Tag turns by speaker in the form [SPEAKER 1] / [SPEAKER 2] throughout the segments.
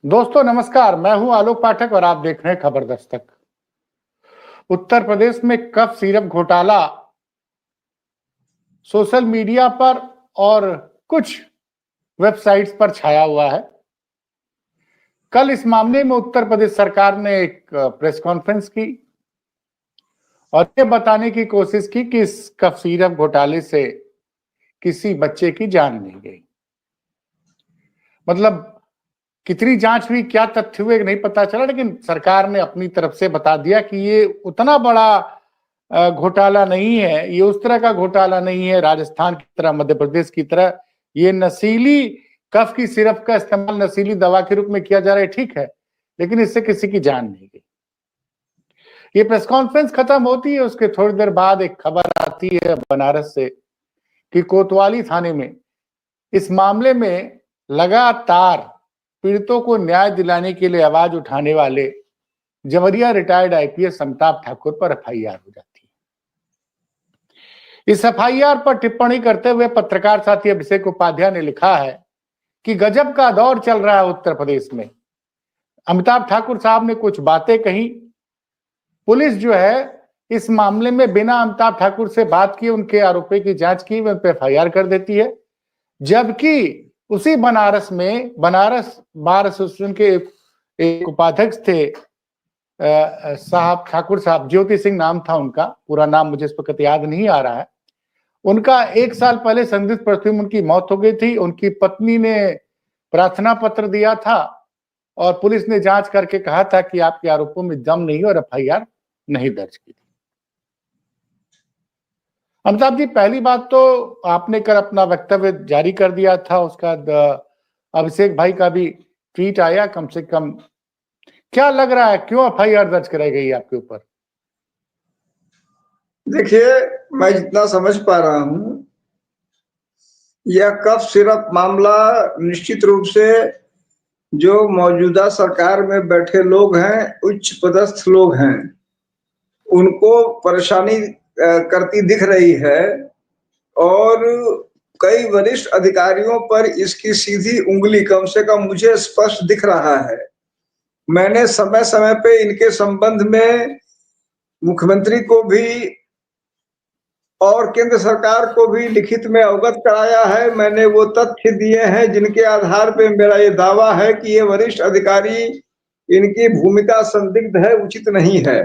[SPEAKER 1] दोस्तों नमस्कार, मैं हूं आलोक पाठक और आप देख रहे हैं खबर दस्तक। उत्तर प्रदेश में कफ सिरप घोटाला सोशल मीडिया पर और कुछ वेबसाइट्स पर छाया हुआ है। कल इस मामले में उत्तर प्रदेश सरकार ने एक प्रेस कॉन्फ्रेंस की और ये बताने की कोशिश की कि इस कफ सिरप घोटाले से किसी बच्चे की जान नहीं गई। मतलब कितनी जांच हुई, क्या तथ्य हुए नहीं पता चला, लेकिन सरकार ने अपनी तरफ से बता दिया कि ये उतना बड़ा घोटाला नहीं है, ये उस तरह का घोटाला नहीं है राजस्थान की तरह, मध्य प्रदेश की तरह। ये नशीली कफ की सिरप का इस्तेमाल नशीली दवा के रूप में किया जा रहा है, ठीक है, लेकिन इससे किसी की जान नहीं गई। ये प्रेस कॉन्फ्रेंस खत्म होती है, उसके थोड़ी देर बाद एक खबर आती है बनारस से कि कोतवाली थाने में इस मामले में लगातार पीड़ितों को न्याय दिलाने के लिए आवाज उठाने वाले जवरिया रिटायर्ड आईपीएस अमिताभ ठाकुर पर एफआईआर हो जाती है। इस एफआईआर पर टिप्पणी करते हुए पत्रकार साथी अभिषेक उपाध्याय ने लिखा है कि गजब का दौर चल रहा है उत्तर प्रदेश में। अमिताभ ठाकुर साहब ने कुछ बातें कही, पुलिस जो है इस मामले में बिना अमिताभ ठाकुर से बात किए उनके आरोपी की जांच की, उन पर एफआईआर कर देती है। जबकि उसी बनारस में बनारस बार एसोसिएशन के एक उपाध्यक्ष थे साहब, ठाकुर साहब, ज्योति सिंह नाम था उनका, पूरा नाम मुझे इस वक्त याद नहीं आ रहा है। उनका 1 साल पहले संदिग्ध परिस्थिति में उनकी मौत हो गई थी। उनकी पत्नी ने प्रार्थना पत्र दिया था और पुलिस ने जांच करके कहा था कि आपके आरोपों में दम नहीं और एफआईआर नहीं दर्ज की थी। अमिताभ जी, पहली बात तो आपने कर अपना वक्तव्य जारी कर दिया था, उसका अभिषेक भाई का भी ट्वीट आया। कम से कम क्या लग रहा है, क्यों एफआईआर दर्ज कराई गई आपके ऊपर?
[SPEAKER 2] देखिए, मैं जितना समझ पा रहा हूं, यह कफ सिरप मामला निश्चित रूप से जो मौजूदा सरकार में बैठे लोग हैं, उच्च पदस्थ लोग हैं, उनको परेशानी करती दिख रही है और कई वरिष्ठ अधिकारियों पर इसकी सीधी उंगली कम से कम मुझे स्पष्ट दिख रहा है। मैंने समय समय पे इनके संबंध में मुख्यमंत्री को भी और केंद्र सरकार को भी लिखित में अवगत कराया है। मैंने वो तथ्य दिए हैं जिनके आधार पे मेरा ये दावा है कि ये वरिष्ठ अधिकारी, इनकी भूमिका संदिग्ध है, उचित नहीं है।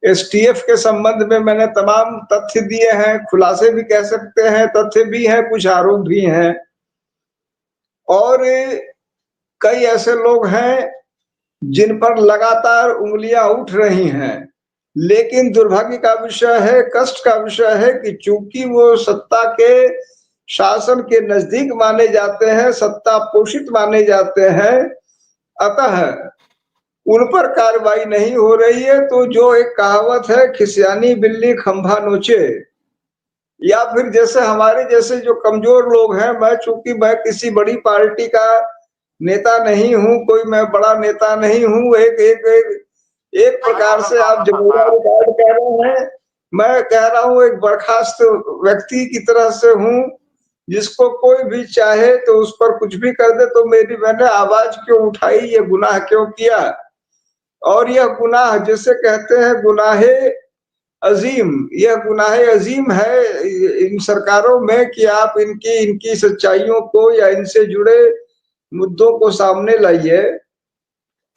[SPEAKER 2] एसटीएफ के संबंध में मैंने तमाम तथ्य दिए हैं, खुलासे भी कह सकते हैं, तथ्य भी हैं, कुछ आरोप भी हैं। और कई ऐसे लोग हैं जिन पर लगातार उंगलियां उठ रही हैं, लेकिन दुर्भाग्य का विषय है, कष्ट का विषय है कि चूंकि वो सत्ता के शासन के नजदीक माने जाते हैं, सत्ता पोषित माने जाते हैं, अतः उन पर कार्रवाई नहीं हो रही है। तो जो एक कहावत है, खिसियानी बिल्ली खंभा नोचे, या फिर जैसे हमारे जैसे जो कमजोर लोग हैं, चूंकि मैं किसी बड़ी पार्टी का नेता नहीं हूं, कोई मैं बड़ा नेता नहीं हूं, एक प्रकार से आप जमुना रिकॉर्ड कह रहे हैं, मैं कह रहा हूं एक बर्खास्त व्यक्ति की तरह से हूं, जिसको कोई भी चाहे तो उस पर कुछ भी कर दे। तो मैंने आवाज क्यों उठाई, ये गुनाह क्यों किया? और यह गुनाह जिसे कहते हैं गुनाहे अजीम, यह गुनाहे अजीम है इन सरकारों में कि आप इनकी सच्चाइयों को या इनसे जुड़े मुद्दों को सामने लाइए।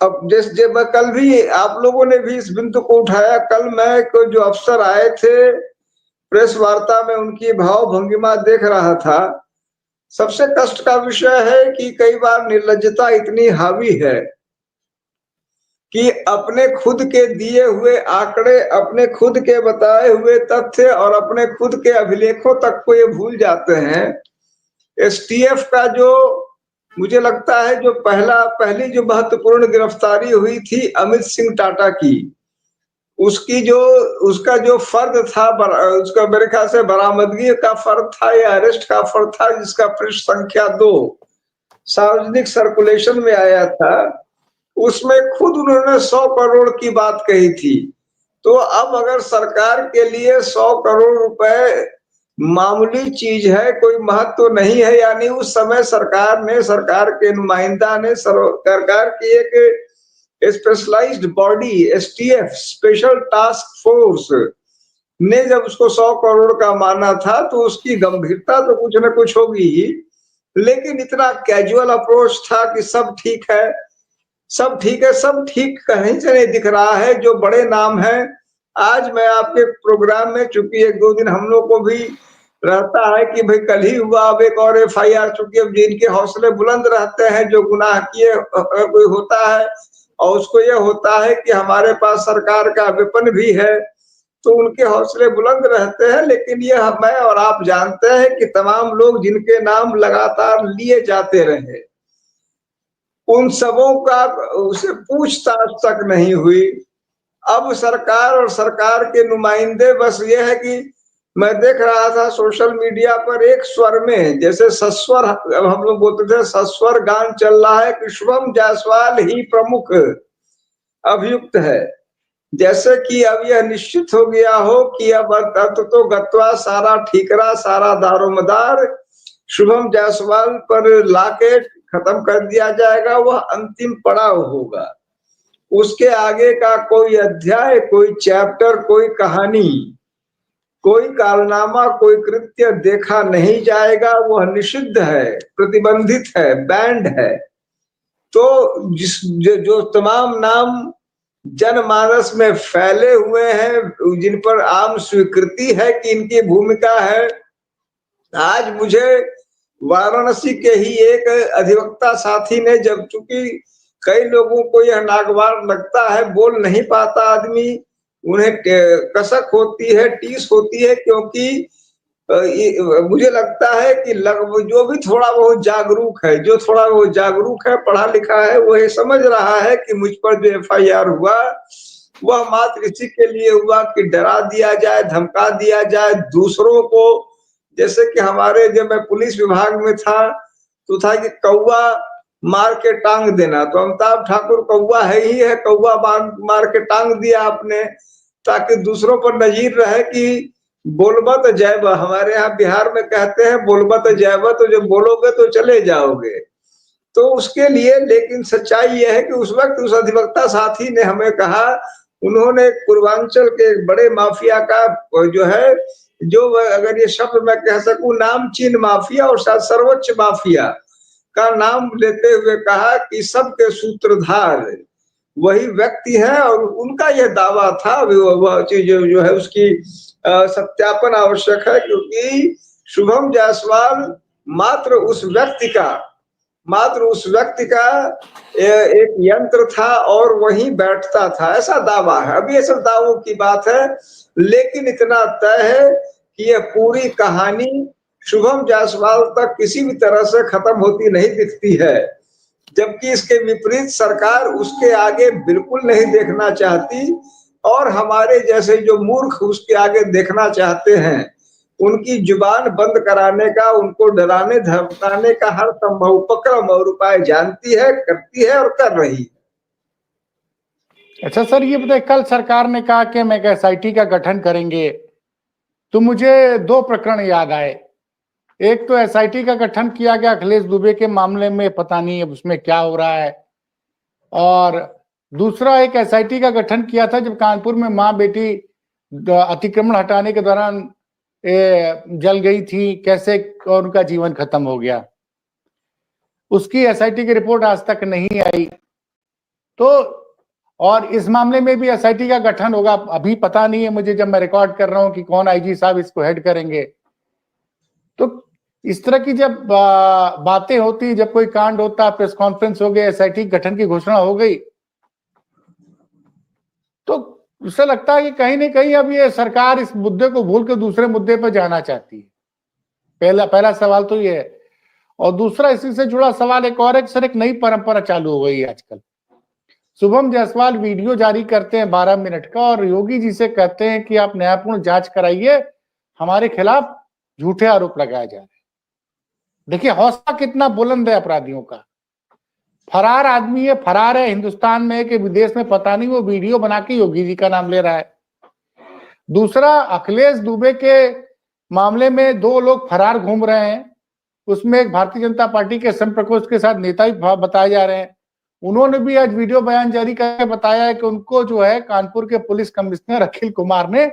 [SPEAKER 2] अब जैसे मैं कल भी, आप लोगों ने भी इस बिंदु को उठाया, कल मैं को जो अफसर आए थे प्रेस वार्ता में, उनकी भाव भंगिमा देख रहा था। सबसे कष्ट का विषय है कि कई बार निर्लज्जता इतनी हावी है कि अपने खुद के दिए हुए आंकड़े, अपने खुद के बताए हुए तथ्य और अपने खुद के अभिलेखों तक को ये भूल जाते हैं। एसटीएफ का जो मुझे लगता है जो पहली जो महत्वपूर्ण गिरफ्तारी हुई थी अमित सिंह टाटा की, उसका जो फर्द था, उसका मेरे ख्याल से बरामदगी का फर्द था या अरेस्ट का फर्द था, जिसका पृष्ठ संख्या 2 सार्वजनिक सर्कुलेशन में आया था, उसमें खुद उन्होंने 100 करोड़ की बात कही थी। तो अब अगर सरकार के लिए 100 करोड़ रुपए मामूली चीज है, कोई महत्व तो नहीं है। यानी उस समय सरकार ने, सरकार के नुमाइंदा ने, सरकार की एक specialised body STF, special task force ने जब उसको 100 करोड़ का माना था तो उसकी गंभीरता तो कुछ न कुछ होगी ही, लेकिन इतना कैजुअल अप्रोच था कि सब ठीक है, सब ठीक है, सब ठीक कहीं से नहीं दिख रहा है। जो बड़े नाम हैं, आज मैं आपके प्रोग्राम में, चूंकि 1-2 दिन हम लोग को भी रहता है कि भाई कल ही हुआ, अब एक और एफआईआर, चूंकि अब जिनके हौसले बुलंद रहते हैं, जो गुनाह किए अगर कोई होता है और उसको यह होता है कि हमारे पास सरकार का वेपन भी है, तो उनके हौसले बुलंद रहते हैं। लेकिन ये मैं और आप जानते हैं कि तमाम लोग जिनके नाम लगातार लिए जाते रहे, उन सबों का उसे पूछताछ तक नहीं हुई। अब सरकार और सरकार के नुमाइंदे, बस ये है कि मैं देख रहा था सोशल मीडिया पर एक स्वर में, जैसे सस्वर, हम लोग बोलते थे सस्वर गान चल रहा है कि शुभम जायसवाल ही प्रमुख अभियुक्त है। जैसे कि अब यह निश्चित हो गया हो कि अब तो गत्वा सारा ठीकरा, सारा दारोमदार शुभम जायसवाल पर लाके खत्म कर दिया जाएगा, वह अंतिम पड़ाव होगा। उसके आगे का कोई अध्याय, कोई चैप्टर, कोई कहानी, कोई कारनामा, कोई कृत्य देखा नहीं जाएगा। वह निषिद्ध है, प्रतिबंधित है, बैंड है। तो जो तमाम नाम जनमानस में फैले हुए हैं, जिन पर आम स्वीकृति है कि इनकी भूमिका है, आज मुझे वाराणसी के ही एक अधिवक्ता साथी ने, जब चूंकि कई लोगों को यह नागवार लगता है, बोल नहीं पाता आदमी, उन्हें कसक होती है, टीस होती है, क्योंकि मुझे लगता है कि जो भी थोड़ा बहुत जागरूक है, जो थोड़ा बहुत जागरूक है, पढ़ा लिखा है, वो ये समझ रहा है कि मुझ पर जो एफआईआर हुआ वह मात्र इसी के लिए हुआ कि डरा दिया जाए, धमका दिया जाए दूसरों को। जैसे कि हमारे, जब मैं पुलिस विभाग में था तो था कि कौवा मार के टांग देना, तो अमिताभ ठाकुर कौवा है ही है, कौवा मार के टांग दिया आपने, ताकि दूसरों पर नजीर रहे कि बोलबत जैब, हमारे यहाँ बिहार में कहते हैं बोलबत जैब, तो जब बोलोगे तो चले जाओगे। तो उसके लिए, लेकिन सच्चाई यह है कि उस वक्त उस अधिवक्ता साथी ने हमें कहा, उन्होंने पूर्वांचल के एक बड़े माफिया का जो है, जो अगर ये शब्द मैं कह सकूं, नामचीन माफिया और शायद सर्वोच्च माफिया का नाम लेते हुए कहा कि सबके सूत्रधार वही व्यक्ति है, और उनका यह दावा था। वह चीज जो है उसकी सत्यापन आवश्यक है, क्योंकि शुभम जायसवाल मात्र उस व्यक्ति का एक यंत्र था और वहीं बैठता था, ऐसा दावा है। अभी ये सब दावों की बात है, लेकिन इतना तय है कि यह पूरी कहानी शुभम जायसवाल तक किसी भी तरह से खत्म होती नहीं दिखती है, जबकि इसके विपरीत सरकार उसके आगे बिल्कुल नहीं देखना चाहती, और हमारे जैसे जो मूर्ख उसके आगे देखना चाहते हैं, उनकी जुबान बंद कराने का, उनको डराने धमकाने का हर संभव उपक्रम और उपाय जानती है, करती है और कर रही है।
[SPEAKER 1] अच्छा सर, ये बताइए, कल सरकार ने कहा कि हम एक एसआईटी का गठन करेंगे, तो मुझे 2 प्रकरण याद आए। एक तो एसआईटी का गठन किया गया अखिलेश दुबे के मामले में, पता नहीं अब उसमें क्या हो रहा है, और दूसरा एक एसआईटी का गठन किया था जब कानपुर में मां बेटी अतिक्रमण हटाने के दौरान जल गई थी, कैसे और उनका जीवन खत्म हो गया। उसकी एसआईटी की रिपोर्ट आज तक नहीं आई। तो और इस मामले में भी एसआईटी का गठन होगा, अभी पता नहीं है मुझे, जब मैं रिकॉर्ड कर रहा हूं, कि कौन आईजी साहब इसको हेड करेंगे। तो इस तरह की जब बातें होती, जब कोई कांड होता, प्रेस कॉन्फ्रेंस हो गई, एसआईटी गठन की घोषणा हो गई, तो उससे लगता है कि कहीं ना कहीं अब ये सरकार इस मुद्दे को भूल के दूसरे मुद्दे पर जाना चाहती है। पहला सवाल तो ये है। और दूसरा इसी से जुड़ा सवाल एक और, सर एक नई परंपरा चालू हो गई है आजकल। शुभम जायसवाल वीडियो जारी करते हैं 12 मिनट का, और योगी जी से कहते हैं कि आप न्यायपूर्ण जांच कराइए, हमारे खिलाफ झूठे आरोप लगाए जा रहे हैं। देखिए हौसला कितना बुलंद है अपराधियों का। फरार आदमी है, फरार है, हिंदुस्तान में कि विदेश में पता नहीं, वो वीडियो बना के योगी जी का नाम ले रहा है। दूसरा, अखिलेश दुबे के मामले में 2 लोग फरार घूम रहे हैं। उसमें एक भारतीय जनता पार्टी के सम प्रकोष्ठ के साथ नेता भी बताए जा रहे हैं। उन्होंने भी आज वीडियो बयान जारी करके बताया है कि उनको जो है कानपुर के पुलिस कमिश्नर अखिल कुमार ने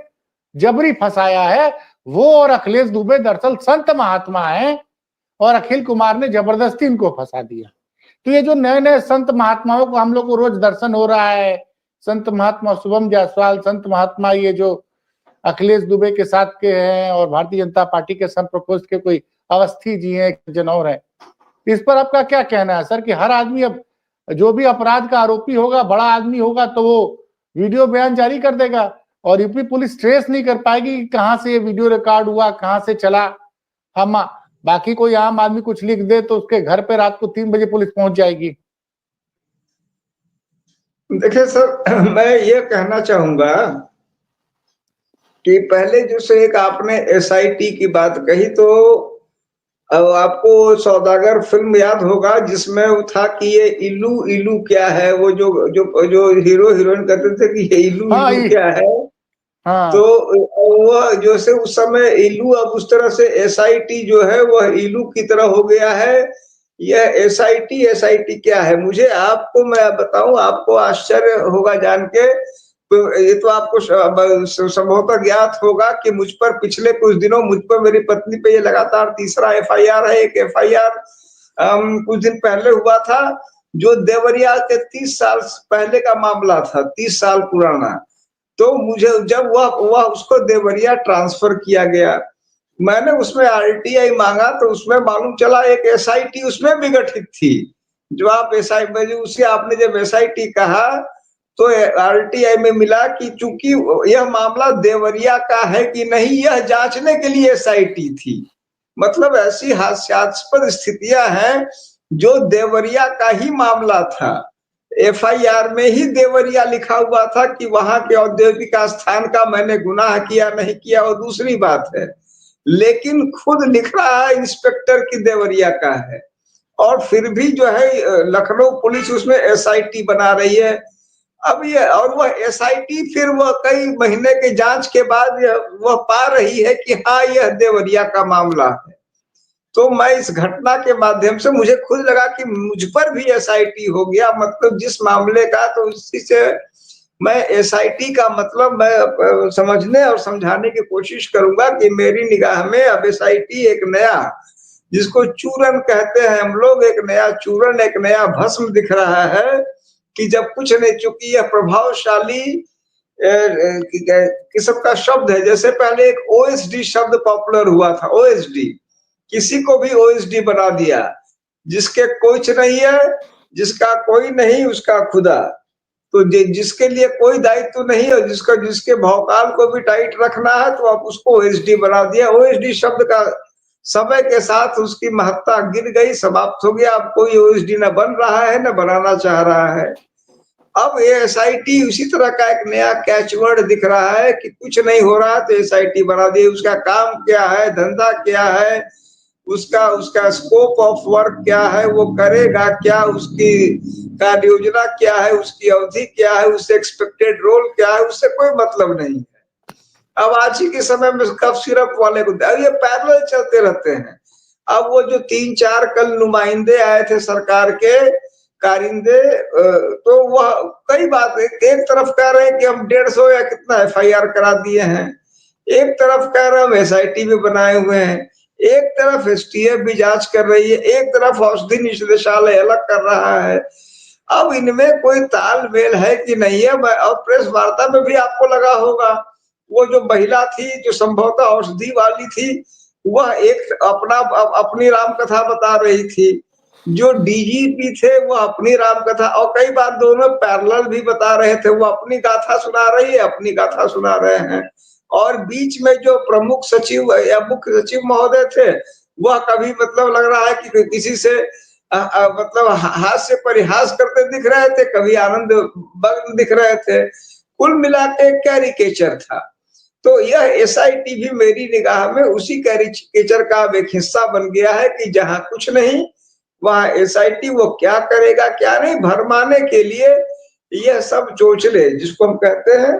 [SPEAKER 1] जबरी फंसाया है। वो और अखिलेश दुबे दरअसल संत महात्मा हैं और अखिल कुमार ने जबरदस्ती इनको फंसा दिया। तो ये जो नए नए संत महात्माओं को हम लोग को रोज दर्शन हो रहा है, संत महात्मा शुभम जायसवाल, संत महात्मा ये जो अखिलेश दुबे के साथ के हैं और भारतीय जनता पार्टी के सम प्रकोष्ठ के कोई अवस्थी जी हैं, जनौर हैं, इस पर आपका क्या कहना है सर? कि हर आदमी अब जो भी अपराध का आरोपी होगा, बड़ा आदमी होगा, तो वो वीडियो बयान जारी कर देगा और यूपी पुलिस ट्रेस नहीं कर पाएगी कि कहां से ये वीडियो रिकॉर्ड हुआ, कहां से चला। हम बाकी कोई आम आदमी कुछ लिख दे तो उसके घर पे रात को 3 बजे पुलिस पहुंच जाएगी।
[SPEAKER 2] देखिए सर, मैं ये कहना चाहूंगा कि पहले जो से एक आपने एसआईटी की बात कही, तो अब आपको सौदागर फिल्म याद होगा जिसमें वो था कि ये इल्लू इल्लू क्या है, वो जो जो जो हीरो हीरोइन कहते थे कि ये इल्लू इल्लू क्या है।
[SPEAKER 1] हाँ।
[SPEAKER 2] तो वह जो से उस समय इल्लू, अब उस तरह से एसआईटी जो है वह इल्लू की तरह हो गया है। यह एसआईटी क्या है, मुझे आपको मैं बताऊं, आपको आश्चर्य होगा जान के। तो ये तो आपको संभवतः ज्ञात होगा कि मुझ पर पिछले कुछ दिनों मुझ पर मेरी पत्नी पे ये लगातार तीसरा एफआईआर है। एक एफआईआर कुछ दिन पहले हुआ था जो देवरिया के 30 साल पहले का मामला था, 30 साल पुराना। तो मुझे जब वह उसको देवरिया ट्रांसफर किया गया, मैंने उसमें आरटीआई मांगा तो उसमें मालूम चला एक एसआईटी उसमें भी गठित थी। जो आप एसआईटी, उसे आपने जब एसआईटी कहा तो आरटीआई में मिला कि चूंकि यह मामला देवरिया का है कि नहीं, यह जांचने के लिए एसआईटी थी। मतलब ऐसी हास्यास्पद स्थितियां हैं। जो देवरिया का ही मामला था, एफआईआर में ही देवरिया लिखा हुआ था कि वहां के औद्योगिक स्थान का मैंने गुनाह किया नहीं किया, और दूसरी बात है, लेकिन खुद लिख रहा है इंस्पेक्टर की देवरिया का है। और फिर भी जो है लखनऊ पुलिस उसमें एसआईटी बना रही है। अब ये, और वह एसआईटी फिर वह कई महीने के जांच के बाद वह पा रही है कि हाँ यह देवरिया का मामला है। तो मैं इस घटना के माध्यम से मुझे खुद लगा कि मुझ पर भी एसआईटी हो गया, मतलब जिस मामले का, तो उसी से मैं एसआईटी का मतलब मैं समझने और समझाने की कोशिश करूंगा कि मेरी निगाह में अब एसआईटी एक नया, जिसको चूरन कहते हैं हम लोग, एक नया चूरन, एक नया भस्म दिख रहा है कि जब कुछ नहीं, चूंकि यह प्रभावशाली किस्म का शब्द है। जैसे पहले एक ओएसडी शब्द पॉपुलर हुआ था, ओएसडी, किसी को भी ओएसडी बना दिया, जिसके कुछ नहीं है, जिसका कोई नहीं उसका खुदा। तो जिसके लिए कोई दायित्व नहीं है, जिसके भौकाल को भी टाइट रखना है, तो आप उसको ओएसडी बना दिया। ओएसडी शब्द का समय के साथ उसकी महत्ता गिर गई, समाप्त हो गया। अब कोई ओएसडी न बन रहा है न बनाना चाह रहा है। अब ये एसआईटी उसी तरह का एक नया कैचवर्ड दिख रहा है कि कुछ नहीं हो रहा तो एसआईटी बना दी। उसका काम क्या है, धंधा क्या है, उसका स्कोप ऑफ वर्क क्या है, वो करेगा क्या, उसकी कार्य योजना क्या है, उसकी अवधि क्या है, उससे एक्सपेक्टेड रोल क्या है, उससे कोई मतलब नहीं है। अब आज ही के समय में कफ सिरप वाले को, अब ये पैरेलल चलते रहते हैं। अब वो जो 3-4 कल नुमाइंदे आए थे सरकार के कारिंदे, तो वह कई बात, एक तरफ कह रहे हैं कि हम 150 या कितना एफआईआर करा दिए हैं, एक तरफ कह रहे हम एसआईटी भी बनाए हुए हैं, एक तरफ एसटीएफ भी जांच कर रही है, एक तरफ औषधि निदेशालय अलग कर रहा है। अब इनमें कोई तालमेल है कि नहीं है? और प्रेस वार्ता में भी आपको लगा होगा, वो जो महिला थी जो संभवतः औषधि वाली थी, वह एक अपनी राम कथा बता रही थी। जो डीजीपी थे वो अपनी राम कथा, और कई बार दोनों पैरेलल भी बता रहे थे। वो अपनी गाथा सुना रही है, अपनी गाथा सुना रहे हैं। और बीच में जो प्रमुख सचिव या मुख्य सचिव महोदय थे, वह कभी मतलब लग रहा है कि किसी से मतलब हास्य परिहास करते दिख रहे थे, कभी आनंद मग्न दिख रहे थे। कुल मिला के कैरिकेचर था। तो यह एसआईटी भी मेरी निगाह में उसी कैरिकेचर का एक हिस्सा बन गया है कि जहां कुछ नहीं वहां एसआईटी वो क्या करेगा क्या नहीं, भरमाने के लिए यह सब चोचले, जिसको हम कहते हैं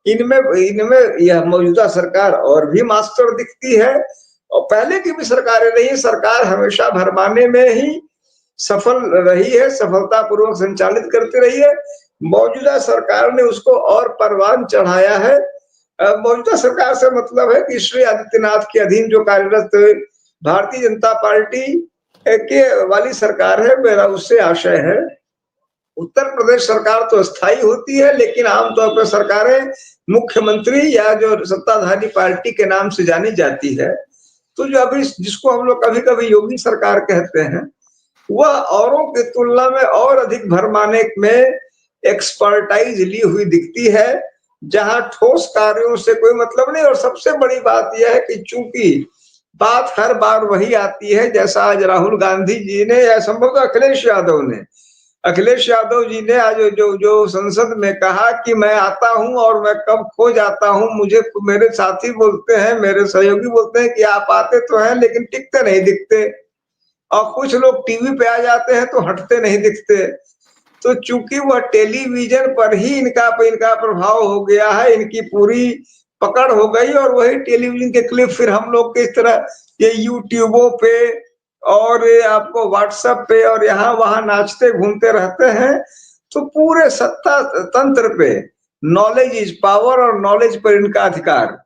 [SPEAKER 2] इनमें इनमें यह मौजूदा सरकार और भी मास्टर दिखती है, और पहले की भी सरकारें रही, सरकार हमेशा भरमाने में ही सफल रही है, सफलतापूर्वक संचालित करती रही है। मौजूदा सरकार ने उसको और परवान चढ़ाया है। मौजूदा सरकार से मतलब है कि श्री आदित्यनाथ के अधीन जो कार्यरत भारतीय जनता पार्टी के वाली सरकार है, मेरा उससे आशय है। उत्तर प्रदेश सरकार तो स्थायी होती है, लेकिन आमतौर पर सरकारें मुख्यमंत्री या जो सत्ताधारी पार्टी के नाम से जानी जाती है। तो जो अभी जिसको हम लोग कभी कभी योगी सरकार कहते हैं, वह औरों की तुलना में और अधिक भरमाने में एक्सपर्टाइज ली हुई दिखती है, जहां ठोस कार्यों से कोई मतलब नहीं। और सबसे बड़ी बात यह है कि चूंकि बात हर बार वही आती है, जैसा आज राहुल गांधी जी ने या संभवतः अखिलेश यादव जी ने आज जो संसद में कहा कि मैं आता हूं और मैं कब खो जाता हूं, मुझे मेरे साथी बोलते हैं, मेरे सहयोगी बोलते हैं कि आप आते तो हैं लेकिन टिकते नहीं दिखते, और कुछ लोग टीवी पे आ जाते हैं तो हटते नहीं दिखते। तो चूंकि वह टेलीविजन पर ही इनका प्रभाव हो गया है, इनकी पूरी पकड़ हो गई, और वही टेलीविजन के क्लिप फिर हम लोग के इस तरह ये यूट्यूबों पे और आपको व्हाट्सएप पे और यहाँ वहां नाचते घूमते रहते हैं। तो पूरे सत्ता तंत्र पे नॉलेज इज पावर और नॉलेज पर इनका अधिकार,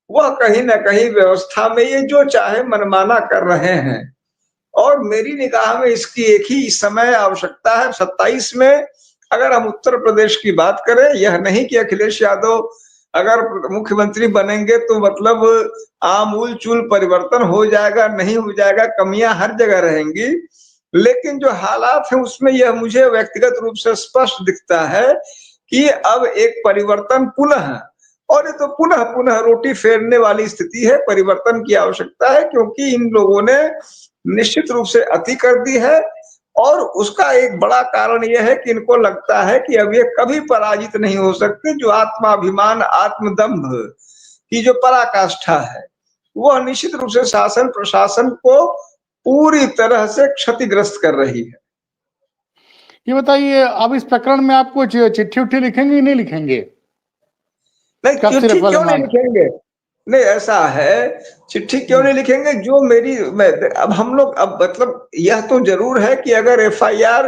[SPEAKER 2] वह कहीं ना कहीं व्यवस्था में ये जो चाहे मनमाना कर रहे हैं। और मेरी निगाह में इसकी एक ही इस समय आवश्यकता है 27 में। अगर हम उत्तर प्रदेश की बात करें, यह नहीं कि अखिलेश यादव अगर मुख्यमंत्री बनेंगे तो मतलब आमूल चूल परिवर्तन हो जाएगा, नहीं हो जाएगा, कमियां हर जगह रहेंगी। लेकिन जो हालात है उसमें यह मुझे व्यक्तिगत रूप से स्पष्ट दिखता है कि अब एक परिवर्तन पुनः, और ये तो पुनः पुनः रोटी फेरने वाली स्थिति है, परिवर्तन की आवश्यकता है, क्योंकि इन लोगों ने निश्चित रूप से अति कर दी है। और उसका एक बड़ा कारण यह है कि इनको लगता है कि अब ये कभी पराजित नहीं हो सकते। जो आत्माभिमान, आत्मदंभ की जो पराकाष्ठा है, वह निश्चित रूप से शासन प्रशासन को पूरी तरह से क्षतिग्रस्त कर रही है।
[SPEAKER 1] ये बताइए, अब इस प्रकरण में आप कुछ चिट्ठी उट्ठी लिखेंगे कि नहीं लिखेंगे?
[SPEAKER 2] नहीं, चिट्ठी क्यों नहीं लिखेंगे? नहीं, ऐसा है, चिट्ठी क्यों नहीं लिखेंगे? जो मेरी अब हम लोग अब मतलब यह तो जरूर है कि अगर एफआईआर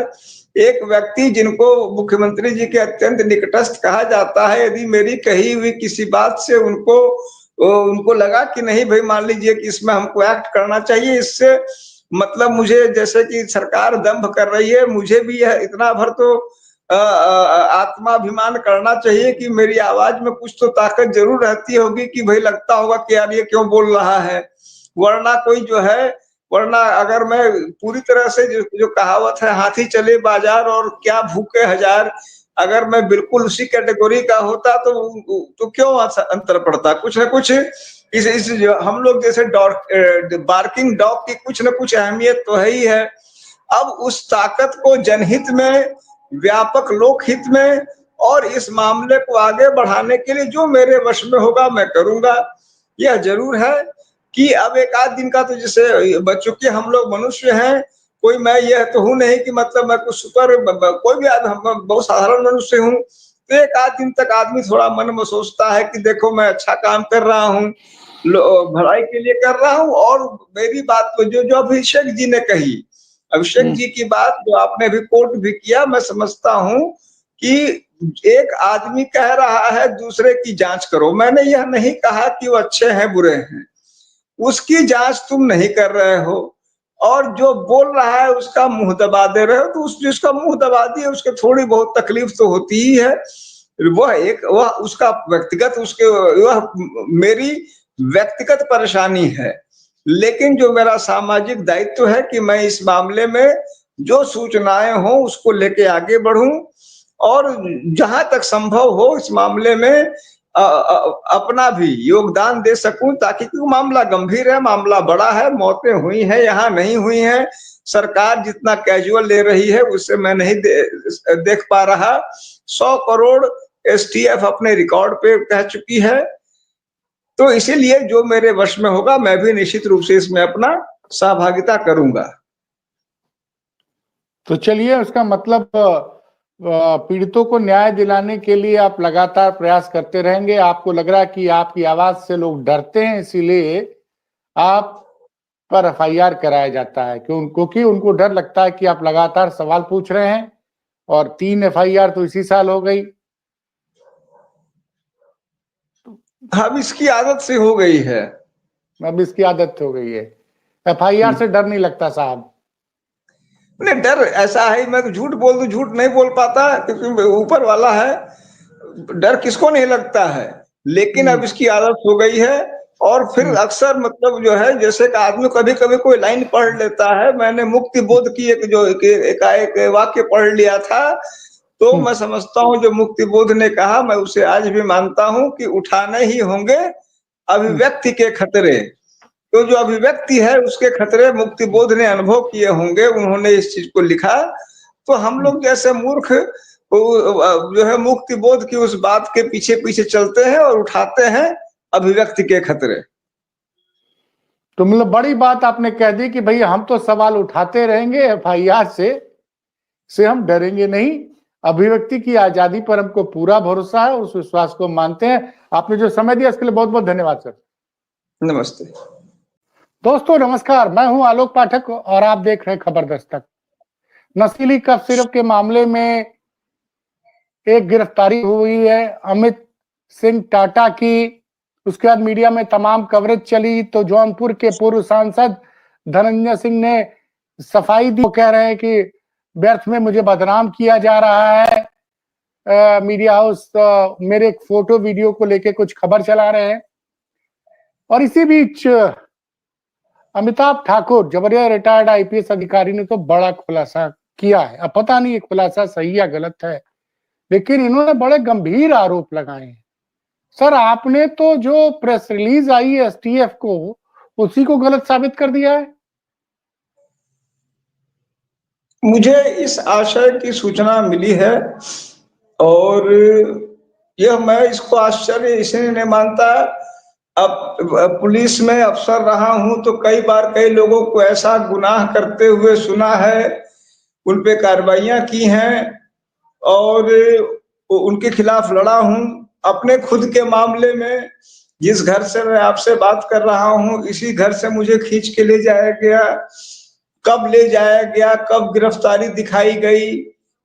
[SPEAKER 2] एक व्यक्ति जिनको मुख्यमंत्री जी के अत्यंत निकटस्थ कहा जाता है, यदि मेरी कही हुई किसी बात से उनको लगा कि नहीं भाई, मान लीजिए कि इसमें हमको एक्ट करना चाहिए, इससे मतलब मुझे जैसे कि सरकार दंभ कर रही है, मुझे भी यह इतना भर तो आत्माभिमान करना चाहिए कि मेरी आवाज में कुछ तो ताकत जरूर रहती होगी, कि भाई लगता होगा कि यार ये क्यों बोल रहा है। वरना कोई जो है, वरना अगर मैं पूरी तरह से जो कहावत है, हाथी चले बाजार और क्या भूखे हजार, अगर मैं बिल्कुल उसी कैटेगरी का होता तो क्यों अंतर पड़ता? कुछ ना कुछ इस हम लोग जैसे बार्किंग डॉग की कुछ ना कुछ अहमियत तो है ही है। अब उस ताकत को जनहित में, व्यापक लोकहित में और इस मामले को आगे बढ़ाने के लिए जो मेरे वश में होगा मैं करूंगा। यह जरूर है कि अब एक आध दिन का तो जैसे बच्चों के हम लोग मनुष्य हैं, कोई मैं यह तो हूं नहीं कि मतलब मैं कुछ सुपर, कोई भी आदमी, बहुत साधारण मनुष्य हूं। तो एक आध दिन तक आदमी थोड़ा मन में सोचता है कि देखो मैं अच्छा काम कर रहा हूँ, भलाई के लिए कर रहा हूँ। और मेरी बात तो जो अभिषेक जी ने कही, अभिषेक जी की बात जो आपने भी कोट भी किया, मैं समझता हूं कि एक आदमी कह रहा है दूसरे की जांच करो। मैंने यह नहीं कहा कि वो अच्छे हैं बुरे हैं, उसकी जांच तुम नहीं कर रहे हो, और जो बोल रहा है उसका मुंह दबा दे रहे हो। तो जिसका मुंह दबा दिए उसके थोड़ी बहुत तकलीफ तो होती ही है। वह उसका व्यक्तिगत, उसके वह मेरी व्यक्तिगत परेशानी है। लेकिन जो मेरा सामाजिक दायित्व है कि मैं इस मामले में जो सूचनाएं हो उसको लेके आगे बढ़ूं, और जहां तक संभव हो इस मामले में अपना भी योगदान दे सकूं, ताकि क्योंकि मामला गंभीर है, मामला बड़ा है, मौतें हुई हैं, यहाँ नहीं हुई हैं। सरकार जितना कैजुअल ले रही है उससे मैं नहीं देख पा रहा। 100 करोड़ एसटीएफ अपने रिकॉर्ड पे कह चुकी है। तो इसीलिए जो मेरे वश में होगा मैं भी निश्चित रूप से इसमें अपना सहभागिता करूंगा।
[SPEAKER 1] तो चलिए, उसका मतलब पीड़ितों को न्याय दिलाने के लिए आप लगातार प्रयास करते रहेंगे। आपको लग रहा है कि आपकी आवाज से लोग डरते हैं, इसीलिए आप पर एफआईआर कराया जाता है, क्योंकि उनको डर लगता है कि आप लगातार सवाल पूछ रहे हैं। और 3 एफआईआर तो इसी साल हो गई।
[SPEAKER 2] अब इसकी आदत से हो गई है।
[SPEAKER 1] अब इसकी आदत हो गई है। एफआईआर से डर नहीं लगता साहब?
[SPEAKER 2] नहीं, डर ऐसा है, मैं झूठ बोल दूं, झूठ नहीं बोल पाता क्योंकि ऊपर वाला है। डर किसको नहीं लगता है, लेकिन अब इसकी आदत हो गई है। और फिर अक्सर मतलब जो है, जैसे कि आदमी कभी कभी कोई लाइन पढ़ लेता है। मैंने मुक्ति बोध की एक वाक्य पढ़ लिया था, तो मैं समझता हूँ जो मुक्ति बोध ने कहा, मैं उसे आज भी मानता हूँ कि उठाने ही होंगे अभिव्यक्ति के खतरे। तो जो अभिव्यक्ति है उसके खतरे मुक्ति बोध ने अनुभव किए होंगे, उन्होंने इस चीज को लिखा। तो हम लोग जैसे मूर्ख जो है मुक्ति बोध की उस बात के पीछे पीछे चलते हैं और उठाते हैं अभिव्यक्ति के खतरे।
[SPEAKER 1] तो मतलब बड़ी बात आपने कह दी कि भैया हम तो सवाल उठाते रहेंगे, एफआईआर से हम डरेंगे नहीं। अभिव्यक्ति की आजादी पर हमको पूरा भरोसा है और उस विश्वास को मानते हैं। आपने जो समय दिया इसके लिए बहुत बहुत धन्यवाद सर।
[SPEAKER 2] नमस्ते
[SPEAKER 1] दोस्तों, नमस्कार। मैं हूं आलोक पाठक और आप देख रहे हैं खबर दस्तक। नशीली कफ सिरप के मामले में एक गिरफ्तारी हुई है अमित सिंह टाटा की। उसके बाद मीडिया में तमाम कवरेज चली, तो जौनपुर के पूर्व सांसद धनंजय सिंह ने सफाई दी। वो कह रहे हैं कि व्यर्थ में मुझे बदनाम किया जा रहा है। मीडिया हाउस मेरे एक फोटो वीडियो को लेके कुछ खबर चला रहे हैं। और इसी बीच अमिताभ ठाकुर, जबरिया रिटायर्ड आईपीएस अधिकारी, ने तो बड़ा खुलासा किया है। अब पता नहीं ये खुलासा सही या गलत है, लेकिन इन्होंने बड़े गंभीर आरोप लगाए हैं। सर, आपने तो जो प्रेस रिलीज आई है एसटीएफ को, उसी को गलत साबित कर दिया है।
[SPEAKER 2] मुझे इस आशय की सूचना मिली है और यह मैं इसको आश्चर्य इसलिए नहीं मानता। अब पुलिस में अफसर रहा हूं तो कई बार कई लोगों को ऐसा गुनाह करते हुए सुना है, उन पे कार्रवाइयां की हैं और उनके खिलाफ लड़ा हूं। अपने खुद के मामले में जिस घर से मैं आपसे बात कर रहा हूं, इसी घर से मुझे खींच के ले जाया गया। कब ले जाया गया, कब गिरफ्तारी दिखाई गई,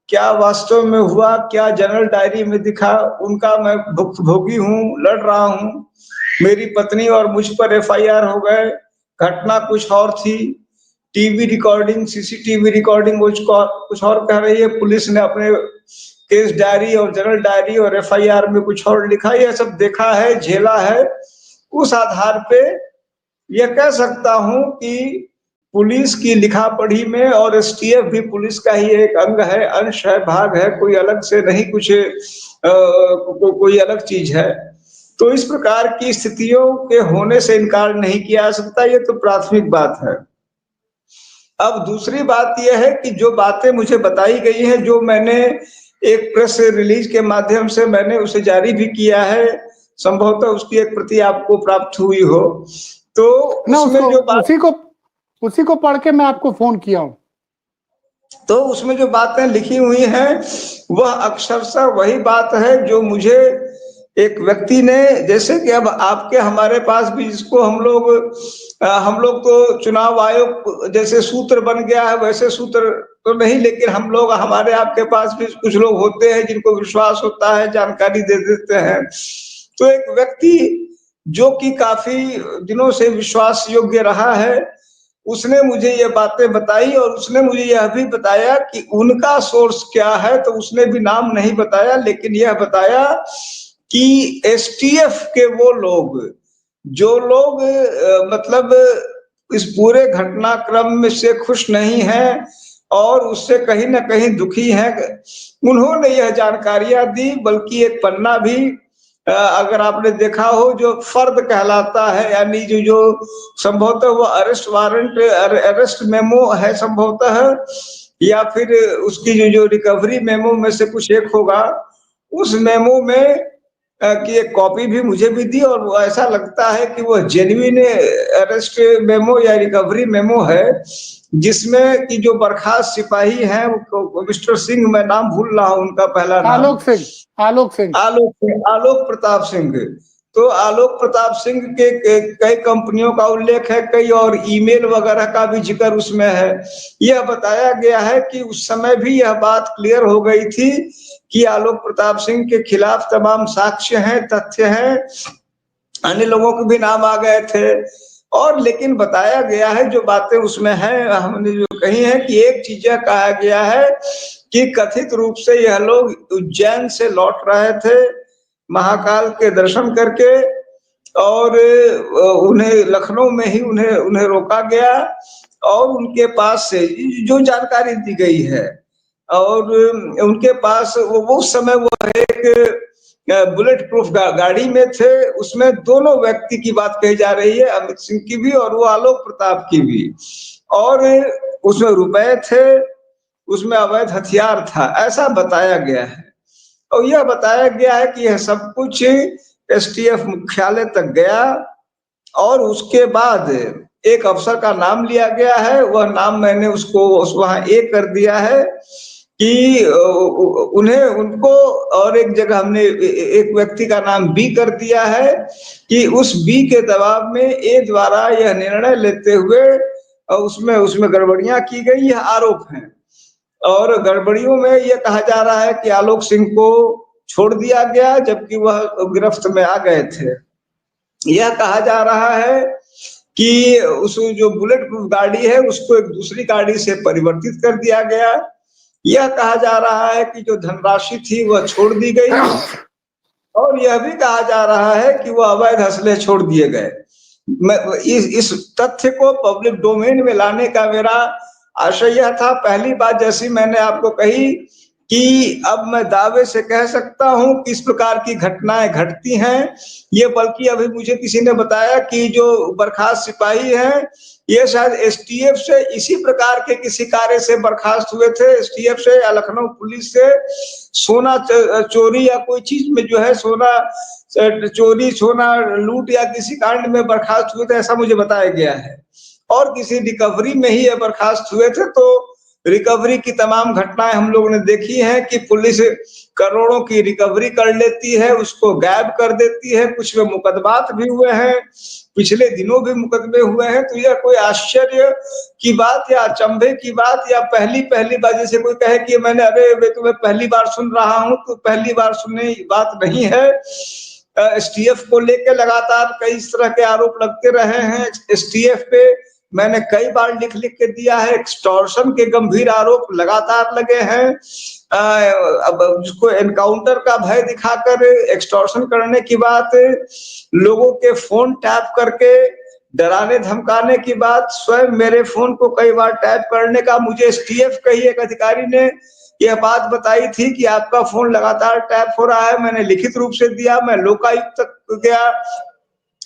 [SPEAKER 2] क्या वास्तव में हुआ, क्या जनरल डायरी में दिखा, उनका मैं भुक्तभोगी हूं, लड़ रहा हूं। मेरी पत्नी और मुझ पर एफआईआर हो गए। घटना कुछ और थी, टीवी रिकॉर्डिंग, सीसीटीवी रिकॉर्डिंग कुछ और कह रही है। पुलिस ने अपने केस डायरी और जनरल डायरी और एफआईआर में कुछ और लिखा। यह सब देखा है, झेला है। उस आधार पे यह कह सकता हूं कि पुलिस की लिखा पढ़ी में, और एसटीएफ भी पुलिस का ही एक अंग है, अंश है, भाग है, कोई अलग से नहीं, कुछ कोई अलग चीज है। तो इस प्रकार की स्थितियों के होने से इनकार नहीं किया जा सकता। ये तो प्राथमिक बात है। अब दूसरी बात यह है कि जो बातें मुझे बताई गई हैं, जो मैंने एक प्रेस रिलीज के माध्यम से मैंने उसे जारी भी किया है, संभवतः उसकी एक प्रति आपको प्राप्त हुई हो, तो उसमें जो बात
[SPEAKER 1] उसी को पढ़ के मैं आपको फोन किया हूं।
[SPEAKER 2] तो उसमें जो बातें लिखी हुई हैं वह अक्षरशः वही बात है जो मुझे एक व्यक्ति ने, जैसे कि अब आपके हमारे पास भी, जिसको हम लोग तो चुनाव आयोग जैसे सूत्र बन गया है, वैसे सूत्र तो नहीं, लेकिन हम लोग, हमारे आपके पास भी कुछ लोग होते हैं जिनको विश्वास होता है, जानकारी दे देते हैं। तो एक व्यक्ति जो कि काफी दिनों से विश्वास योग्य रहा है, उसने मुझे ये बातें बताई और उसने मुझे यह भी बताया कि उनका सोर्स क्या है। तो उसने भी नाम नहीं बताया, लेकिन यह बताया कि एसटीएफ के वो लोग, जो लोग मतलब इस पूरे घटनाक्रम में से खुश नहीं हैं और उससे कहीं ना कहीं दुखी हैं, उन्होंने यह जानकारियां दी। बल्कि एक पन्ना भी, अगर आपने देखा हो, जो फर्द कहलाता है, यानी जो संभवतः वो अरेस्ट वारंट, अरेस्ट मेमो है संभवतः, या फिर उसकी जो रिकवरी मेमो में से कुछ एक होगा। उस मेमो में की एक कॉपी भी मुझे भी दी और वो ऐसा लगता है कि वो जेन्युइन अरेस्ट मेमो या रिकवरी मेमो है, जिसमें कि जो बर्खास्त सिपाही हैं वो मिस्टर सिंह, मैं नाम भूल रहा हूँ उनका पहला नाम,
[SPEAKER 1] आलोक सिंह, आलोक सिंह।
[SPEAKER 2] आलोक प्रताप सिंह। तो आलोक प्रताप सिंह के कई कंपनियों का उल्लेख है, कई और ईमेल वगैरह का भी जिक्र उसमें है। यह बताया गया है कि उस समय भी यह बात क्लियर हो गई थी कि आलोक प्रताप सिंह के खिलाफ तमाम साक्ष्य हैं, तथ्य हैं, अन्य लोगों के भी नाम आ गए थे। और लेकिन बताया गया है, जो बातें उसमें हैं, हमने जो कही है कि एक चीज कहा गया है कि कथित रूप से यह लोग उज्जैन से लौट रहे थे महाकाल के दर्शन करके, और उन्हें लखनऊ में ही उन्हें उन्हें रोका गया और उनके पास से जो जानकारी दी गई है, और उनके पास वो उस समय वो एक बुलेट प्रूफ गाड़ी में थे। उसमें दोनों व्यक्ति की बात कही जा रही है, अमित सिंह की भी और वो आलोक प्रताप की भी। और उसमें रुपए थे, उसमें अवैध हथियार था, ऐसा बताया गया है। और यह बताया गया है कि यह सब कुछ एसटीएफ मुख्यालय तक गया और उसके बाद एक अफसर का नाम लिया गया है। वह नाम मैंने उसको वहां ए कर दिया है कि उन्हें उनको, और एक जगह हमने एक व्यक्ति का नाम बी कर दिया है कि उस बी के दबाव में ए द्वारा यह निर्णय लेते हुए उसमें उसमें गड़बड़ियां की गई, यह आरोप है। और गड़बड़ियों में यह कहा जा रहा है कि आलोक सिंह को छोड़ दिया गया जबकि वह गिरफ्त में आ गए थे। यह कहा जा रहा है कि उस जो बुलेट प्रूफ गाड़ी है उसको एक दूसरी गाड़ी से परिवर्तित कर दिया गया। यह कहा जा रहा है कि जो धनराशि थी वह छोड़ दी गई, और यह भी कहा जा रहा है कि वह अवैध असले छोड़ दिए गए। इस तथ्य को पब्लिक डोमेन में लाने का मेरा आशय यह था। पहली बात जैसी मैंने आपको कही कि अब मैं दावे से कह सकता हूं कि इस प्रकार की घटनाएं घटती हैं। ये बल्कि अभी मुझे किसी ने बताया कि जो बर्खास्त सिपाही हैं ये शायद एसटीएफ से इसी प्रकार के किसी कार्य से बर्खास्त हुए थे, एसटीएफ से या लखनऊ पुलिस से सोना चोरी या कोई चीज में जो है सोना चोरी, सोना लूट या किसी कांड में बर्खास्त हुए थे, ऐसा मुझे बताया गया है। और किसी रिकवरी में ही ये बर्खास्त हुए थे। तो रिकवरी की तमाम घटनाएं हम लोगों ने देखी हैं कि पुलिस करोड़ों की रिकवरी कर लेती है, उसको गायब कर देती है। कुछ में मुकदमात भी हुए हैं, पिछले दिनों भी मुकदमे हुए हैं। तो यह कोई आश्चर्य की बात या अचंभे की बात या पहली पहली बार जैसे कोई कहे कि मैंने अरे मैं तुम्हें पहली बार सुन रहा हूं, तो पहली बार सुनने की बात नहीं है। एसटीएफ को लेकर लगातार कई इस तरह के आरोप लगते रहे हैं। एसटीएफ पे मैंने कई बार लिख लिख के दिया है, एक्सटॉर्शन के गंभीर आरोप लगातार लगे हैं। अब उसको एनकाउंटर का भय दिखाकर एक्सटॉर्शन करने की बात, लोगों के फोन टैप करके डराने धमकाने की बात, स्वयं मेरे फोन को कई बार टैप करने का मुझे एसटीएफ का ही एक अधिकारी ने यह बात बताई थी कि आपका फोन लगातार टैप हो रहा है। मैंने लिखित रूप से दिया, मैं लोकायुक्त तक गया,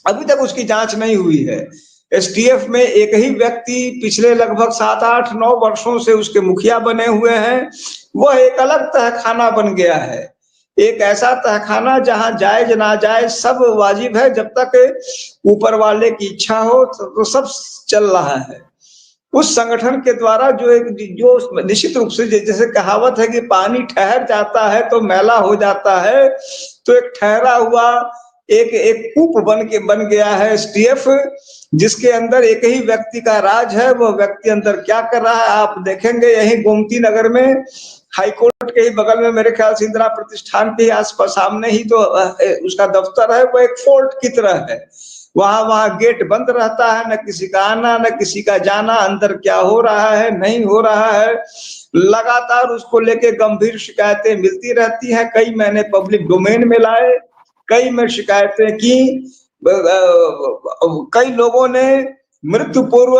[SPEAKER 2] अभी तक उसकी जांच नहीं हुई है। एसटीएफ में एक ही व्यक्ति पिछले लगभग 7-8-9 वर्षों से उसके मुखिया बने हुए हैं। वह एक अलग तहखाना बन गया है, एक ऐसा तहखाना जहां जायज नाजायज सब वाजिब है। जब तक ऊपर वाले की इच्छा हो तो सब चल रहा है। उस संगठन के द्वारा जो निश्चित रूप से जैसे कहावत है कि पानी ठहर जाता है तो मैला हो जाता है, तो एक ठहरा हुआ एक एक कूप बन गया है एसटीएफ, जिसके अंदर एक ही व्यक्ति का राज है। वह व्यक्ति अंदर क्या कर रहा है आप देखेंगे। यही गोमती नगर में हाईकोर्ट के ही बगल में मेरे ख्याल से इंदिरा प्रतिष्ठान के आसपास सामने ही तो उसका दफ्तर है। वो एक फोर्ट की तरह है, वहां गेट बंद रहता है, न किसी का आना न किसी का जाना, अंदर क्या हो रहा है नहीं हो रहा है। लगातार उसको लेके गंभीर शिकायतें मिलती रहती हैं। कई मैंने पब्लिक डोमेन में लाए, कई में शिकायतें की। कई लोगों ने मृत्यु पूर्व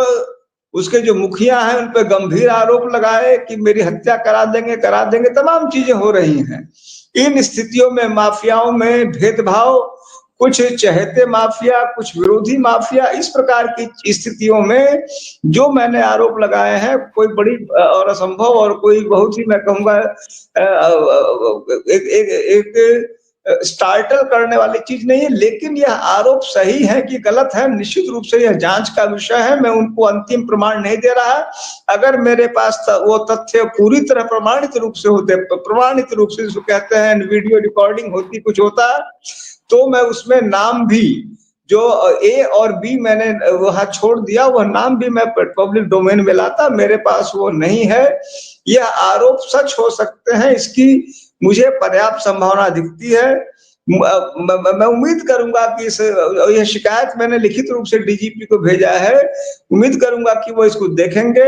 [SPEAKER 2] उसके जो मुखिया हैं उन पर गंभीर आरोप लगाए कि मेरी हत्या करा देंगे, तमाम चीजें हो रही हैं। इन स्थितियों में माफियाओं में भेदभाव, कुछ चहेते माफिया, कुछ विरोधी माफिया, इस प्रकार की स्थितियों में जो मैंने आरोप लगाए हैं कोई बड़ी और असंभव और कोई बहुत ही मैं कहूंगा एक स्टार्टल करने वाली चीज नहीं है, लेकिन यह आरोप सही है कि गलत है, निश्चित रूप से यह जांच का विषय है। मैं उनको अंतिम प्रमाण नहीं दे रहा। अगर मेरे पास वो तथ्य पूरी तरह प्रमाणित रूप से होते, प्रमाणित रूप से जिसको कहते हैं वीडियो रिकॉर्डिंग होती, कुछ होता, तो मैं उसमें नाम भी जो ए और बी मैंने वहां छोड़ दिया, वह नाम भी मैं पब्लिक डोमेन में लाता। मेरे पास वो नहीं है। यह आरोप सच हो सकते हैं, इसकी मुझे पर्याप्त संभावना दिखती है। मैं उम्मीद करूंगा कि यह शिकायत मैंने लिखित रूप से डीजीपी को भेजा है। उम्मीद करूंगा कि वो इसको देखेंगे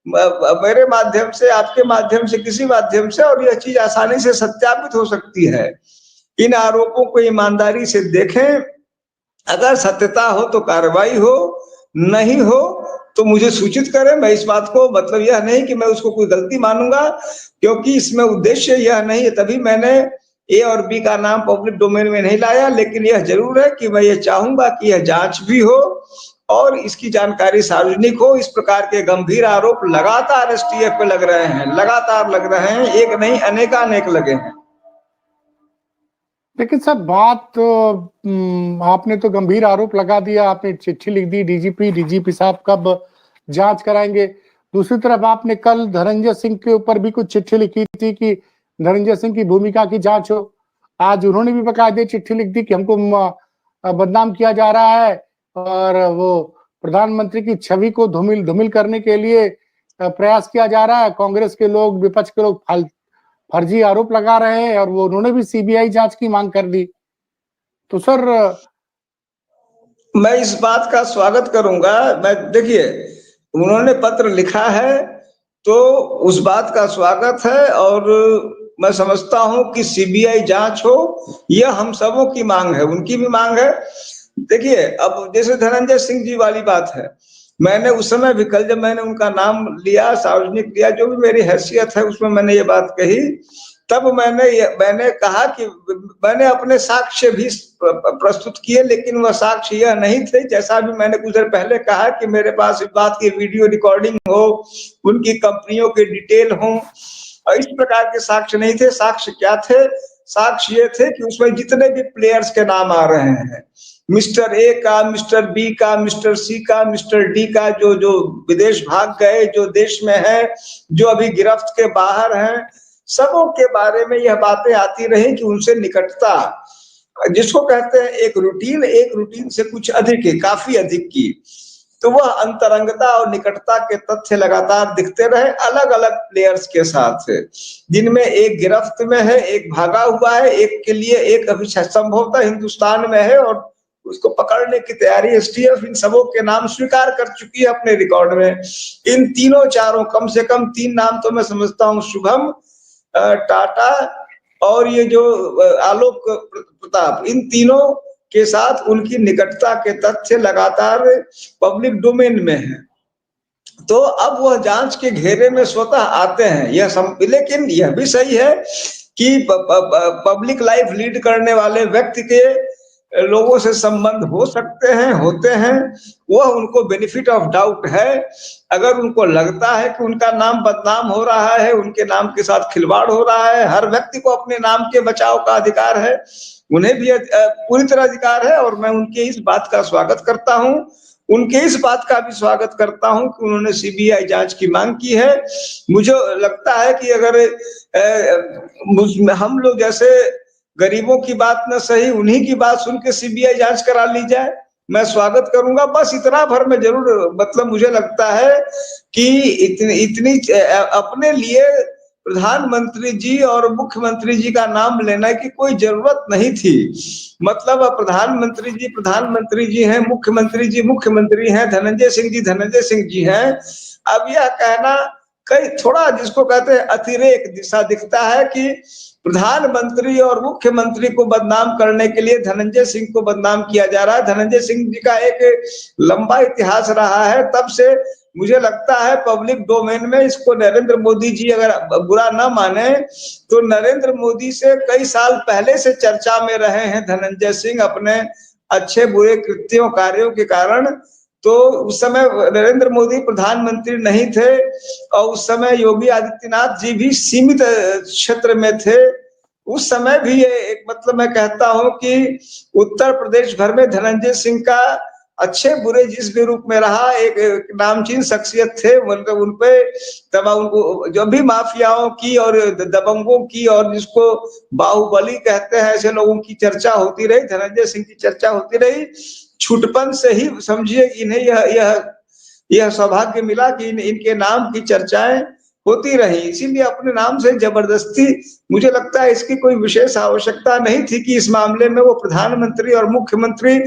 [SPEAKER 2] मेरे माध्यम से, आपके माध्यम से, किसी माध्यम से, और यह चीज आसानी से सत्यापित हो सकती है। इन आरोपों को ईमानदारी से देखें। अगर सत्यता हो तो कार्रवाई हो, नहीं हो तो मुझे सूचित करें। मैं इस बात को, मतलब यह नहीं कि मैं उसको कोई गलती मानूंगा, क्योंकि इसमें उद्देश्य यह नहीं है, तभी मैंने ए और बी का नाम पब्लिक डोमेन में नहीं लाया। लेकिन यह जरूर है कि मैं ये चाहूंगा कि यह जांच भी हो और इसकी जानकारी सार्वजनिक हो। इस प्रकार के गंभीर आरोप लगातार एसटीएफ पे लग रहे हैं, लगातार लग रहे हैं, एक नहीं अनेकानेक लगे हैं।
[SPEAKER 1] लेकिन सर बात आपने तो गंभीर आरोप लगा दिया, आपने चिट्ठी लिख दी डीजीपी साहब कब जांच कराएंगे। दूसरी तरफ आपने कल धनंजय सिंह के ऊपर भी कुछ चिट्ठी लिखी थी कि धनंजय सिंह की भूमिका की जांच हो। आज उन्होंने भी बकायदे चिट्ठी लिख दी कि हमको बदनाम किया जा रहा है और वो प्रधानमंत्री की छवि को धूमिल करने के लिए प्रयास किया जा रहा है। कांग्रेस के लोग, विपक्ष के लोग फर्जी आरोप लगा रहे हैं और वो उन्होंने भी सीबीआई जांच की मांग कर दी। तो सर
[SPEAKER 2] मैं इस बात का स्वागत करूंगा। मैं, देखिए, उन्होंने पत्र लिखा है तो उस बात का स्वागत है, और मैं समझता हूं कि सीबीआई जांच हो, यह हम सबों की मांग है, उनकी भी मांग है। देखिए, अब जैसे धनंजय सिंह जी वाली बात है, मैंने उस समय भी, कल जब मैंने उनका नाम लिया, सार्वजनिक किया, जो भी मेरी हैसियत है उसमें मैंने ये बात कही, तब मैंने कहा कि मैंने अपने साक्ष्य भी प्रस्तुत किए, लेकिन वह साक्ष्य यह नहीं थे, जैसा भी मैंने कुछ देर पहले कहा कि मेरे पास इस बात की वीडियो रिकॉर्डिंग हो, उनकी कंपनियों के डिटेल हो, और इस प्रकार के साक्ष्य नहीं थे। साक्ष्य क्या थे? साक्ष्य ये थे कि उसमें जितने भी प्लेयर्स के नाम आ रहे हैं, मिस्टर ए का, मिस्टर बी का, मिस्टर सी का, मिस्टर डी का, जो जो विदेश भाग गए, जो देश में है, जो अभी गिरफ्त के बाहर हैं, सबों के बारे में यह बातें आती रही कि उनसे निकटता, जिसको कहते हैं एक रूटीन से कुछ अधिक है, काफी अधिक की, तो वह अंतरंगता और निकटता के तथ्य लगातार दिखते रहे अलग अलग प्लेयर्स के साथ, जिनमें एक गिरफ्त में है, एक भागा हुआ है, एक के लिए एक अभी संभवतः हिंदुस्तान में है और उसको पकड़ने की तैयारी एसटीएफ इन सबों के नाम स्वीकार कर चुकी है अपने रिकॉर्ड में। इन तीनों चारों, कम से कम 3 नाम तो मैं समझता हूँ, शुभम, टाटा और ये जो आलोक प्रताप, इन तीनों के साथ उनकी निकटता के तथ्य लगातार पब्लिक डोमेन में है। तो अब वह जांच के घेरे में स्वतः आते हैं, लेकिन यह भी सही है कि पब्लिक लाइफ लीड करने वाले व्यक्ति के लोगों से संबंध हो सकते हैं, होते हैं, वह उनको बेनिफिट ऑफ डाउट है। अगर उनको लगता है कि उनका नाम बदनाम हो रहा है, उनके नाम के साथ खिलवाड़ हो रहा है, हर व्यक्ति को अपने नाम के बचाव का अधिकार है, उन्हें भी पूरी तरह अधिकार है, और मैं उनके इस बात का स्वागत करता हूं। उनके इस बात का भी स्वागत करता हूं कि उन्होंने सीबीआई जांच की मांग की है। मुझे लगता है कि अगर हम लोग जैसे गरीबों की बात न सही, उन्हीं की बात सुन के सीबीआई जांच करा ली जाए, मैं स्वागत करूंगा। बस इतना भर में जरूर, मतलब मुझे लगता है कि इतनी अपने लिए प्रधानमंत्री जी और मुख्यमंत्री जी का नाम लेने की कोई जरूरत नहीं थी। मतलब प्रधानमंत्री जी हैं, मुख्यमंत्री हैं, धनंजय सिंह जी हैं। अब यह कहना कई थोड़ा, जिसको कहते हैं अतिरेक दिशा दिखता है कि प्रधानमंत्री और मुख्यमंत्री को बदनाम करने के लिए धनंजय सिंह को बदनाम किया जा रहा है। धनंजय सिंह जी का एक लंबा इतिहास रहा है, तब से मुझे लगता है पब्लिक डोमेन में इसको नरेंद्र मोदी जी अगर बुरा ना माने तो नरेंद्र मोदी से कई साल पहले से चर्चा में रहे हैं धनंजय सिंह, अपने अच्छे बुरे कृत्यों कार्यों के कारण। तो उस समय नरेंद्र मोदी प्रधानमंत्री नहीं थे और उस समय योगी आदित्यनाथ जी भी सीमित क्षेत्र में थे, उस समय भी ये एक मतलब मैं कहता हूं कि उत्तर प्रदेश भर में धनंजय सिंह का अच्छे बुरे जिस भी रूप में रहा एक नामचीन शख्सियत थे, मतलब उनपे तब उनको जब भी माफियाओं की और दबंगों की और जिसको बाहुबली कहते हैं ऐसे लोगों की चर्चा होती रही, धनंजय सिंह की चर्चा होती रही। छुटपन से ही समझिए इन्हें यह सौभाग्य मिला कि इनके नाम की चर्चाएं होती रही, इसीलिए अपने नाम से जबरदस्ती, मुझे लगता है इसकी कोई विशेष आवश्यकता नहीं थी कि इस मामले में वो प्रधानमंत्री और मुख्यमंत्री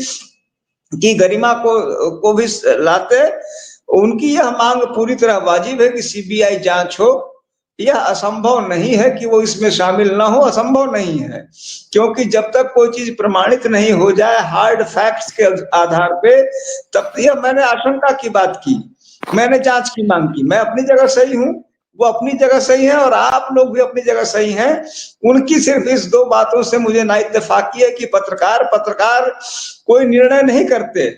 [SPEAKER 2] की गरिमा को भी लाते। उनकी यह मांग पूरी तरह वाजिब है कि सीबीआई जांच हो, यह असंभव नहीं है कि वो इसमें शामिल ना हो, असंभव नहीं है, क्योंकि जब तक कोई चीज प्रमाणित नहीं हो जाए हार्ड फैक्ट्स के आधार पे, तब यह मैंने आशंका की बात की, मैंने जांच की मांग की, मैं अपनी जगह सही हूं, वो अपनी जगह सही है और आप लोग भी अपनी जगह सही हैं। उनकी सिर्फ इस दो बातों से मुझे ना इत्तेफाकी है कि पत्रकार कोई निर्णय नहीं करते,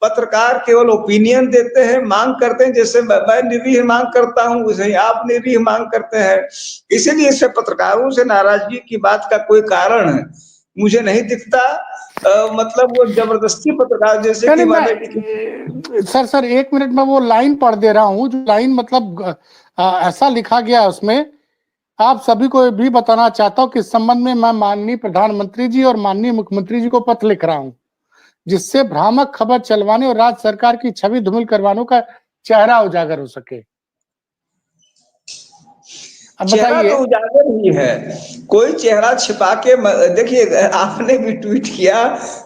[SPEAKER 2] पत्रकार केवल ओपिनियन देते हैं, मांग करते हैं, जैसे मैं निरीह मांग करता हूं वैसे ही आप निरीह मांग करते हैं। इसीलिए इससे पत्रकारों से नाराजगी की बात का कोई कारण मुझे नहीं दिखता। मतलब वो जबरदस्ती पत्रकार जैसे कि
[SPEAKER 1] सर 1 मिनट में वो लाइन पढ़ दे रहा हूँ, जो लाइन मतलब ऐसा लिखा गया उसमें, आप सभी को भी बताना चाहता हूं कि इस संबंध में मैं माननीय प्रधानमंत्री जी और माननीय मुख्यमंत्री जी को पत्र लिख रहा हूं, जिससे भ्रामक खबर चलवाने और राज्य सरकार की छवि धूमिल करवाने का चेहरा उजागर हो सके। अब
[SPEAKER 2] चेहरा
[SPEAKER 1] बताइए।
[SPEAKER 2] तो उजागर ही है, कोई चेहरा छिपा के देखिए, आपने भी ट्वीट किया,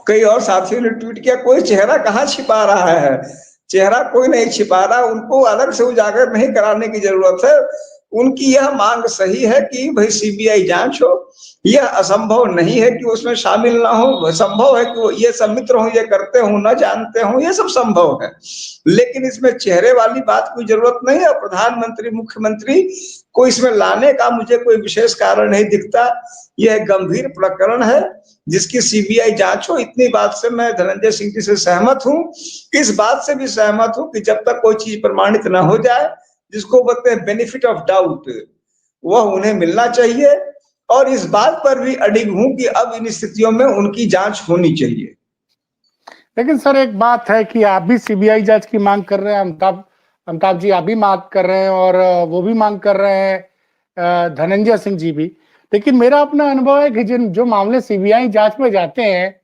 [SPEAKER 2] कई और साथियों ने ट्वीट किया, कोई चेहरा कहाँ छिपा रहा है, चेहरा कोई नहीं छिपा रहा, उनको अलग से उजागर नहीं कराने की जरूरत है। उनकी यह मांग सही है कि भाई सीबीआई जांच हो, यह असंभव नहीं है कि उसमें शामिल ना हो, संभव है कि वो ये सब मित्र हो, ये करते हो, न जानते हो, ये सब संभव है, लेकिन इसमें चेहरे वाली बात कोई जरूरत नहीं है। प्रधानमंत्री मुख्यमंत्री को इसमें लाने का मुझे कोई विशेष कारण नहीं दिखता। यह गंभीर प्रकरण है जिसकी सीबीआई जांच हो, इतनी बात से मैं धनंजय सिंह जी से सहमत हूं। इस बात से भी सहमत हूं कि जब तक कोई चीज प्रमाणित ना हो जाए, जिसको बोलते हैं बेनिफिट ऑफ डाउट, वह उन्हें मिलना चाहिए, और इस बात पर भी अडिग हूं कि अब इन स्थितियों में उनकी जांच होनी चाहिए।
[SPEAKER 1] लेकिन सर एक बात है कि आप भी सीबीआई जांच की मांग कर रहे हैं, अमिताभ जी आप भी मांग कर रहे हैं, और वो भी मांग कर रहे हैं धनंजय सिंह जी भी। लेकिन मेरा अपना अनुभव है कि जो मामले सीबीआई जांच में जाते हैं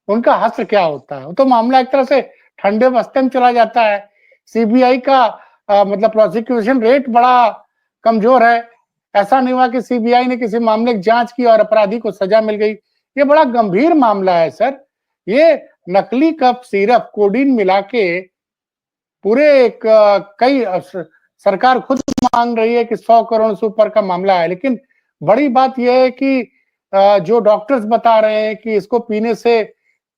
[SPEAKER 1] उनका हश्र क्या होता है, तो मामला एक तरह से ठंडे बस्ते में चला जाता है। सीबीआई का मतलब प्रोसिक्यूशन रेट बड़ा कमजोर है। ऐसा नहीं हुआ कि सीबीआई ने किसी मामले की जांच की और अपराधी को सजा मिल गई। ये बड़ा गंभीर मामला है सर। ये नकली कफ सिरप कोडीन मिला के पूरे कई सरकार खुद मांग रही है कि 100 करोड़ से ऊपर का मामला है, लेकिन बड़ी बात यह है कि जो डॉक्टर्स बता रहे हैं कि इसको पीने से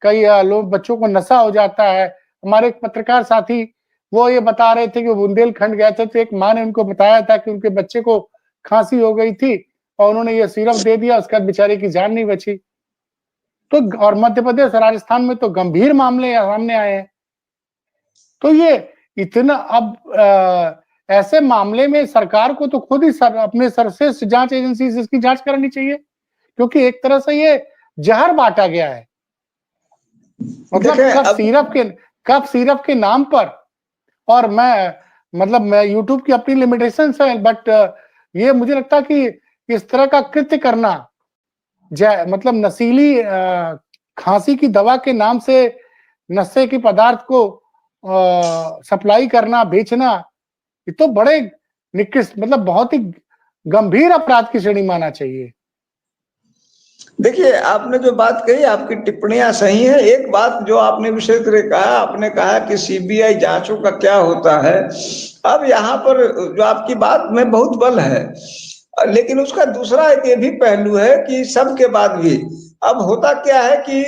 [SPEAKER 1] कई लोग बच्चों को नशा हो जाता है। हमारे एक पत्रकार साथी वो ये बता रहे थे कि बुंदेलखंड गए थे तो एक माँ ने उनको बताया था कि उनके बच्चे को खांसी हो गई थी और उन्होंने ये सिरप दे दिया, उसके बाद बेचारे की जान नहीं बची। तो और मध्य प्रदेश राजस्थान में तो गंभीर मामले सामने आए हैं। तो ये इतना अब ऐसे मामले में सरकार को तो खुद ही अपने सर्वश्रेष्ठ जांच एजेंसी से इसकी जांच करनी चाहिए, क्योंकि एक तरह से ये जहर बांटा गया है। मतलब कफ सिरप के नाम पर, और मैं यूट्यूब की अपनी लिमिटेशंस है, बट ये मुझे लगता है कि इस तरह का कृत्य करना, मतलब नशीली खांसी की दवा के नाम से नशे की पदार्थ को सप्लाई करना, बेचना, ये तो बड़े निकृष्ट, मतलब बहुत ही गंभीर अपराध की श्रेणी माना चाहिए।
[SPEAKER 2] देखिए, आपने जो बात कही, आपकी टिप्पणियां सही है। एक बात जो आपने विशेष करके कहा, आपने कहा कि सीबीआई जांचों का क्या होता है। अब यहाँ पर जो आपकी बात में बहुत बल है, लेकिन उसका दूसरा एक ये भी पहलू है कि सबके बाद भी अब होता क्या है कि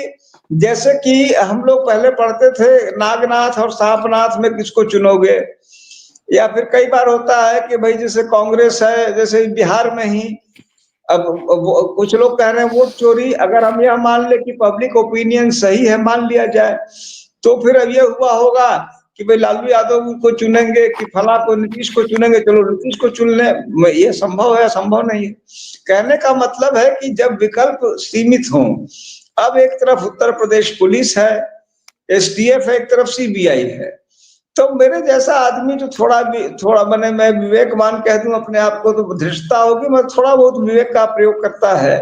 [SPEAKER 2] जैसे कि हम लोग पहले पढ़ते थे नागनाथ और सांपनाथ में किसको चुनोगे, या फिर कई बार होता है कि भाई जैसे कांग्रेस है, जैसे बिहार में ही अब कुछ लोग कह रहे हैं वोट चोरी, अगर हम यह मान ले कि पब्लिक ओपिनियन सही है, मान लिया जाए, तो फिर अब ये हुआ होगा कि भाई लालू यादव को चुनेंगे कि फला को, नीतीश को चुनेंगे, चलो नीतीश को चुन ले, ये संभव है? संभव नहीं है। कहने का मतलब है कि जब विकल्प सीमित हों, अब एक तरफ उत्तर प्रदेश पुलिस है, एसटीएफ है, एक तरफ सीबीआई है, तो मेरे जैसा आदमी जो थोड़ा मैंने, मैं विवेकवान कह दूं अपने आप को तो धृष्टता होगी, मैं थोड़ा बहुत विवेक का प्रयोग करता है,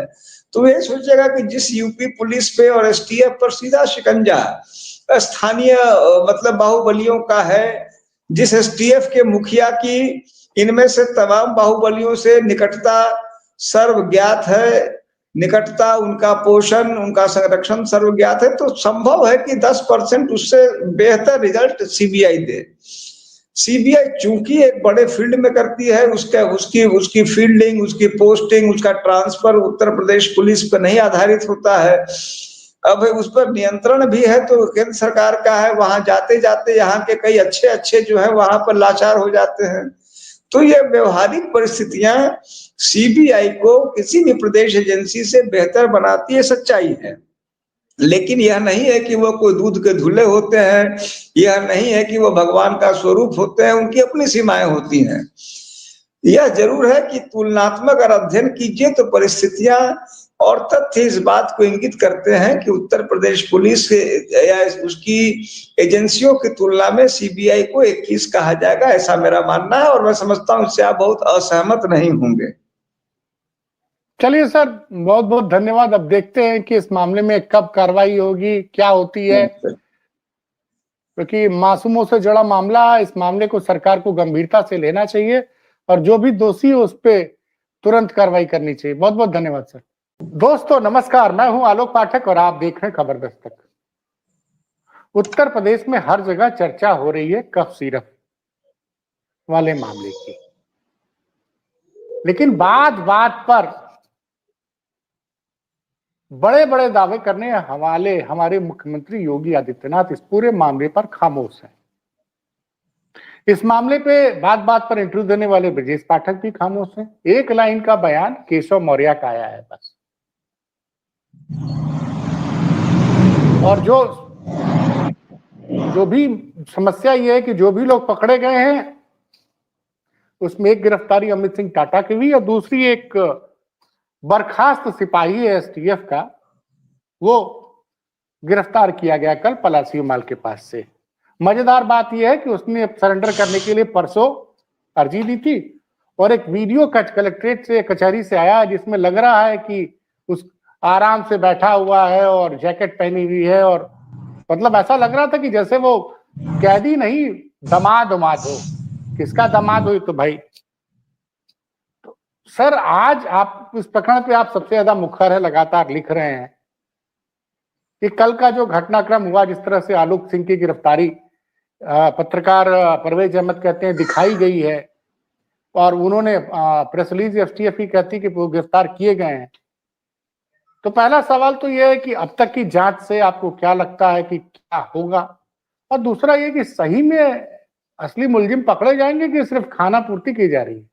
[SPEAKER 2] तो ये सोचेगा कि जिस यूपी पुलिस पे और एसटीएफ पर सीधा शिकंजा स्थानीय मतलब बाहुबलियों का है, जिस एसटीएफ के मुखिया की इनमें से तमाम बाहुबलियों से निकटता सर्वज्ञात है, निकटता, उनका पोषण, उनका संरक्षण सर्वज्ञात है, तो संभव है कि 10% उससे बेहतर रिजल्ट सीबीआई दे। सीबीआई चूंकि एक बड़े फील्ड में करती है, उसकी फील्डिंग, उसकी पोस्टिंग, उसका ट्रांसफर उत्तर प्रदेश पुलिस पर नहीं आधारित होता है, अब उस पर नियंत्रण भी है तो केंद्र सरकार का है, वहां जाते जाते यहाँ के कई अच्छे जो है वहां पर लाचार हो जाते हैं। तो ये व्यवहारिक परिस्थितियां सीबीआई को किसी भी प्रदेश एजेंसी से बेहतर बनाती है, सच्चाई है। लेकिन यह नहीं है कि वो कोई दूध के धुले होते हैं, यह नहीं है कि वो भगवान का स्वरूप होते हैं, उनकी अपनी सीमाएं होती हैं। यह जरूर है कि तुलनात्मक अगर अध्ययन कीजिए तो परिस्थितियां और तथ्य इस बात को इंगित करते हैं कि उत्तर प्रदेश पुलिस या उसकी एजेंसियों की तुलना में सीबीआई को 21 कहा जाएगा, ऐसा मेरा मानना है, और मैं समझता हूं इससे आप बहुत असहमत नहीं होंगे।
[SPEAKER 1] चलिए सर, बहुत बहुत धन्यवाद। अब देखते हैं कि इस मामले में कब कार्रवाई होगी, क्या होती है, क्योंकि मासूमों से जुड़ा मामला है। इस मामले को सरकार को गंभीरता से लेना चाहिए और जो भी दोषी है उस पर तुरंत कार्रवाई करनी चाहिए। बहुत बहुत धन्यवाद सर। दोस्तों नमस्कार, मैं हूं आलोक पाठक और आप देख रहे हैं खबर दस्तक। उत्तर प्रदेश में हर जगह चर्चा हो रही है कफ सिरप वाले मामले की, लेकिन बात बात पर बड़े बड़े दावे करने हवाले हमारे मुख्यमंत्री योगी आदित्यनाथ इस पूरे मामले पर खामोश हैं। इस मामले पे बात बात पर इंटरव्यू देने वाले ब्रजेश पाठक भी खामोश हैं। एक लाइन का बयान केशव मौर्य का आया है बस। और जो भी समस्या ये है कि जो भी लोग पकड़े गए हैं उसमें एक गिरफ्तारी अमित सिंह टाटा की हुई और दूसरी एक बर्खास्त सिपाही है एसटीएफ का, वो गिरफ्तार किया गया कल पलासी माल के पास से। मजेदार बात यह है कि उसने सरेंडर करने के लिए परसों अर्जी दी थी और एक वीडियो कलेक्ट्रेट से कचहरी से आया जिसमें लग रहा है कि उस आराम से बैठा हुआ है और जैकेट पहनी हुई है, और मतलब ऐसा लग रहा था कि जैसे वो कैदी नहीं दामाद हो। किसका दामाद हो तो भाई। तो सर आज आप इस प्रकरण पे आप सबसे ज्यादा मुखर है, लगातार लिख रहे हैं कि कल का जो घटनाक्रम हुआ, जिस तरह से आलोक सिंह की गिरफ्तारी पत्रकार परवेज अहमद कहते हैं दिखाई गई है और उन्होंने प्रेस रिलीज एसटीएफ ही कहती कि वो गिरफ्तार किए गए हैं, तो पहला सवाल तो यह है कि अब तक की जांच से आपको क्या लगता है कि क्या होगा, और दूसरा ये कि सही में असली मुलजिम पकड़े जाएंगे कि सिर्फ खाना पूर्ति की जा रही है।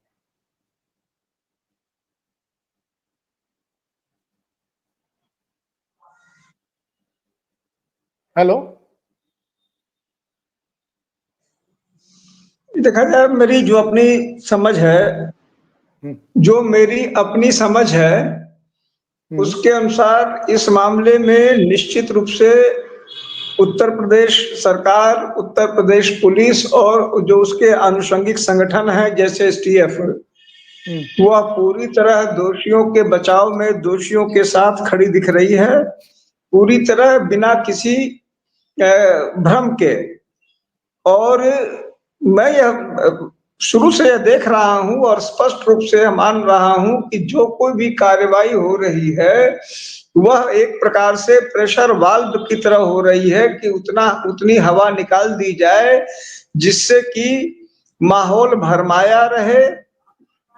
[SPEAKER 1] हेलो,
[SPEAKER 2] देखा जाए मेरी जो अपनी समझ है, उसके अनुसार इस मामले में निश्चित रूप से उत्तर प्रदेश सरकार, उत्तर प्रदेश पुलिस और जो उसके आनुषंगिक संगठन है जैसे एसटीएफ, वह पूरी तरह दोषियों के बचाव में दोषियों के साथ खड़ी दिख रही है, पूरी तरह बिना किसी भ्रम के। और मैं यह शुरू से यह देख रहा हूं और स्पष्ट रूप से मान रहा हूं कि जो कोई भी कार्रवाई हो रही है वह एक प्रकार से प्रेशर वाल्व की तरह हो रही है कि उतनी हवा निकाल दी जाए जिससे कि माहौल भरमाया रहे।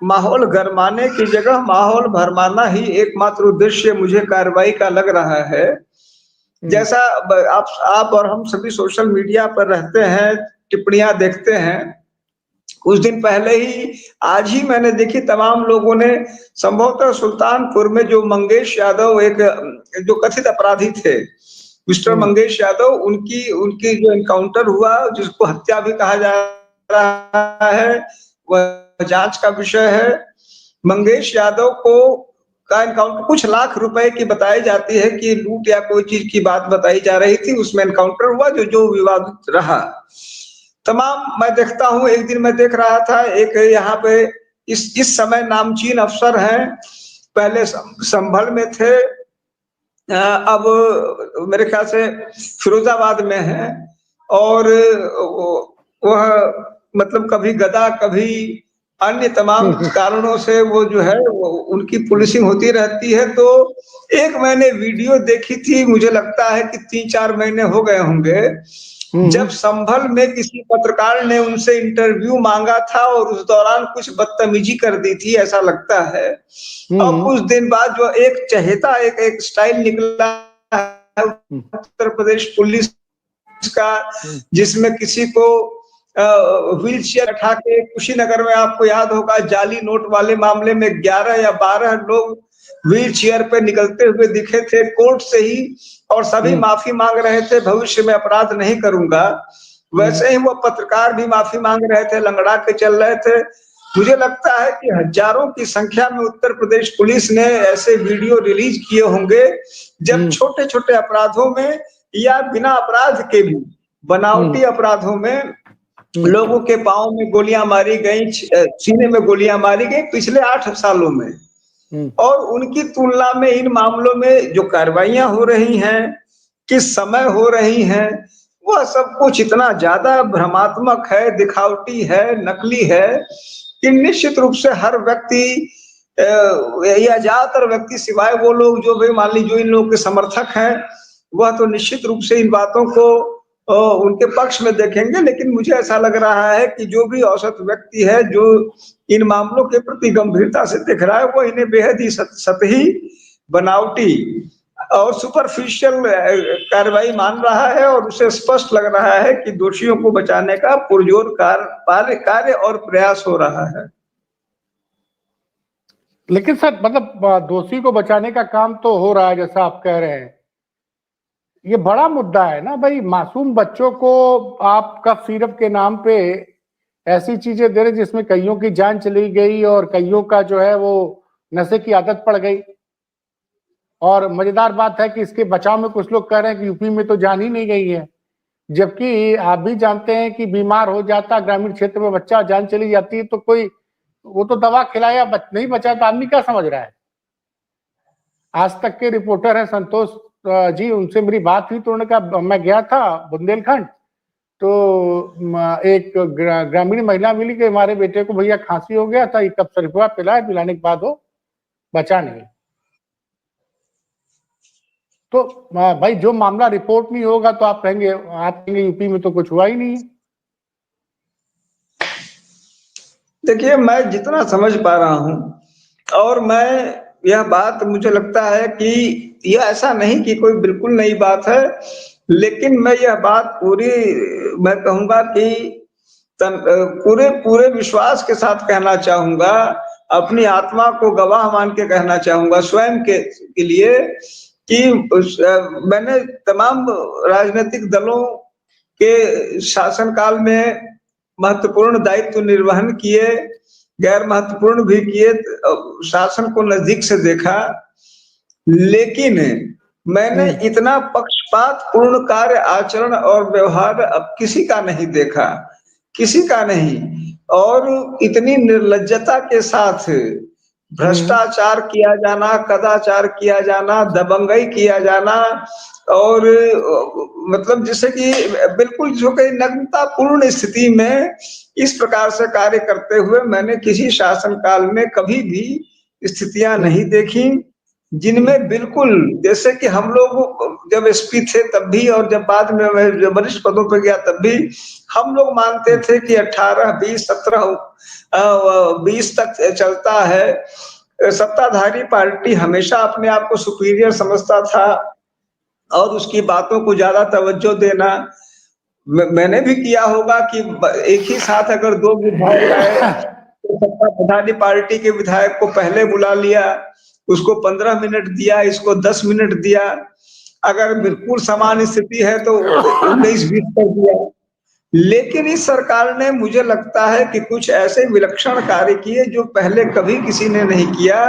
[SPEAKER 2] माहौल गरमाने की जगह माहौल भरमाना ही एकमात्र उद्देश्य मुझे कार्रवाई का लग रहा है। जैसा आप और हम सभी सोशल मीडिया पर रहते हैं, टिप्पणियां देखते हैं, कुछ दिन पहले ही आज ही मैंने देखी तमाम लोगों ने संभवतः सुल्तानपुर में जो मंगेश यादव एक जो कथित अपराधी थे मिस्टर मंगेश यादव, उनकी उनकी जो एनकाउंटर हुआ, जिसको हत्या भी कहा जा रहा है, वह जांच का विषय है। मंगेश यादव को का एनकाउंटर कुछ लाख रुपए की बताई जाती है कि लूट या कोई चीज की बात बताई जा रही थी, उसमें एनकाउंटर हुआ जो विवादित रहा। तमाम मैं देखता हूं, एक दिन मैं देख रहा था, एक यहाँ पे इस समय नामचीन अफसर हैं, पहले संभल में थे, अब मेरे ख्याल से फिरोजाबाद में है, और वह मतलब कभी गदा कभी अन्य तमाम कारणों से वो जो है वो उनकी पुलिसिंग होती रहती है। तो एक मैंने वीडियो देखी थी, मुझे लगता है कि 3-4 महीने हो गए होंगे, जब संभल में किसी पत्रकार ने उनसे इंटरव्यू मांगा था और उस दौरान कुछ बदतमीजी कर दी थी, ऐसा लगता है। और कुछ दिन बाद जो एक चहेता एक स्टाइल निकला है उत्तर प्रदेश पुलिस का, जिसमें किसी को व्हील चेयर उठा के, कुशीनगर में आपको याद होगा जाली नोट वाले मामले में 11 या 12 लोग व्हील चेयर पे निकलते हुए दिखे थे कोर्ट से ही, और सभी माफी मांग रहे थे, भविष्य में अपराध नहीं करूंगा। वैसे ही वो पत्रकार भी माफी मांग रहे थे, लंगड़ा के चल रहे थे। मुझे लगता है कि हजारों की संख्या में उत्तर प्रदेश पुलिस ने ऐसे वीडियो रिलीज किए होंगे, जब छोटे छोटे अपराधों में या बिना अपराध के भी बनावटी अपराधों में लोगों के पांव में गोलियां मारी गई, सीने में गोलियां मारी गई पिछले 8 सालों में। और उनकी तुलना में इन मामलों में जो कार्रवाइयां हो रही हैं, किस समय हो रही हैं, वह सब कुछ इतना ज्यादा भ्रमात्मक है, दिखावटी है, नकली है कि निश्चित रूप से हर व्यक्ति या ज्यादातर व्यक्ति, सिवाय वो लोग जो भी मान लीजिए जो इन लोगों के समर्थक हैं, वह तो निश्चित रूप से इन बातों को उनके पक्ष में देखेंगे। लेकिन मुझे ऐसा लग रहा है कि जो भी औसत व्यक्ति है जो इन मामलों के प्रति गंभीरता से देख रहा है, वो इन्हें बेहद ही सतही, बनावटी और सुपरफिशियल कार्रवाई मान रहा है, और उसे स्पष्ट लग रहा है कि दोषियों को बचाने का पुरजोर कार्य और प्रयास हो रहा है।
[SPEAKER 1] लेकिन सर मतलब दोषी को बचाने का काम तो हो रहा है, जैसा आप कह रहे हैं। ये बड़ा मुद्दा है ना भाई, मासूम बच्चों को आप कफ सिरप के नाम पे ऐसी चीजें दे रहे जिसमें कईयों की जान चली गई और कईयों का जो है वो नशे की आदत पड़ गई। और मजेदार बात है कि इसके बचाव में कुछ लोग कह रहे हैं कि यूपी में तो जान ही नहीं गई है, जबकि आप भी जानते हैं कि बीमार हो जाता ग्रामीण क्षेत्र में बच्चा, जान चली जाती है तो कोई वो तो दवा खिलाया नहीं बचा, तो आदमी क्या समझ रहा है। आज तक के रिपोर्टर हैं संतोष जी, उनसे मेरी बात हुई तो उन्होंने कहा मैं गया था बुंदेलखंड, तो एक ग्रामीण महिला मिली कि हमारे बेटे को भैया खांसी हो गया था, एक कप शरीफा पिलाने के बाद वो बचा नहीं। तो भाई जो मामला रिपोर्ट नहीं होगा तो आप कहेंगे यूपी में तो कुछ हुआ ही नहीं है।
[SPEAKER 2] देखिए, मैं जितना समझ पा रहा हूं, और मैं यह बात मुझे लगता है कि यह ऐसा नहीं कि कोई बिल्कुल नई बात है, लेकिन मैं यह बात मैं कहूंगा कि पूरे विश्वास के साथ कहना चाहूंगा, अपनी आत्मा को गवाह मान के कहना चाहूंगा स्वयं के लिए कि मैंने तमाम राजनीतिक दलों के शासनकाल में महत्वपूर्ण दायित्व निर्वहन किए, गैर महत्वपूर्ण भी किए, शासन को नजदीक से देखा, लेकिन मैंने इतना पक्षपात पूर्ण कार्य आचरण और व्यवहार अब किसी का नहीं देखा, किसी का नहीं। और इतनी निर्लज्जता के साथ भ्रष्टाचार किया जाना, कदाचार किया जाना, दबंगई किया जाना, और मतलब जैसे कि बिल्कुल जो कि नग्नतापूर्ण स्थिति में इस प्रकार से कार्य करते हुए मैंने किसी शासनकाल में कभी भी स्थितियां नहीं देखी, जिनमें बिल्कुल जैसे कि हम लोग जब एसपी थे तब भी, और जब बाद में जब वरिष्ठ पदों पर गया तब भी हम लोग मानते थे कि 18, 20, 17, 20 तक चलता है। सत्ताधारी पार्टी हमेशा अपने आप को सुपीरियर समझता था और उसकी बातों को ज्यादा तवज्जो देना। मैंने भी किया होगा कि एक ही साथ अगर 2 विधायक आए तो सत्ताधारी पार्टी के विधायक को पहले बुला लिया, उसको 15 मिनट दिया, इसको 10 मिनट दिया, अगर बिल्कुल समान स्थिति है तो 19-20 कर दिया। लेकिन इस सरकार ने मुझे लगता है कि कुछ ऐसे विलक्षण कार्य किए जो पहले कभी किसी ने नहीं किया,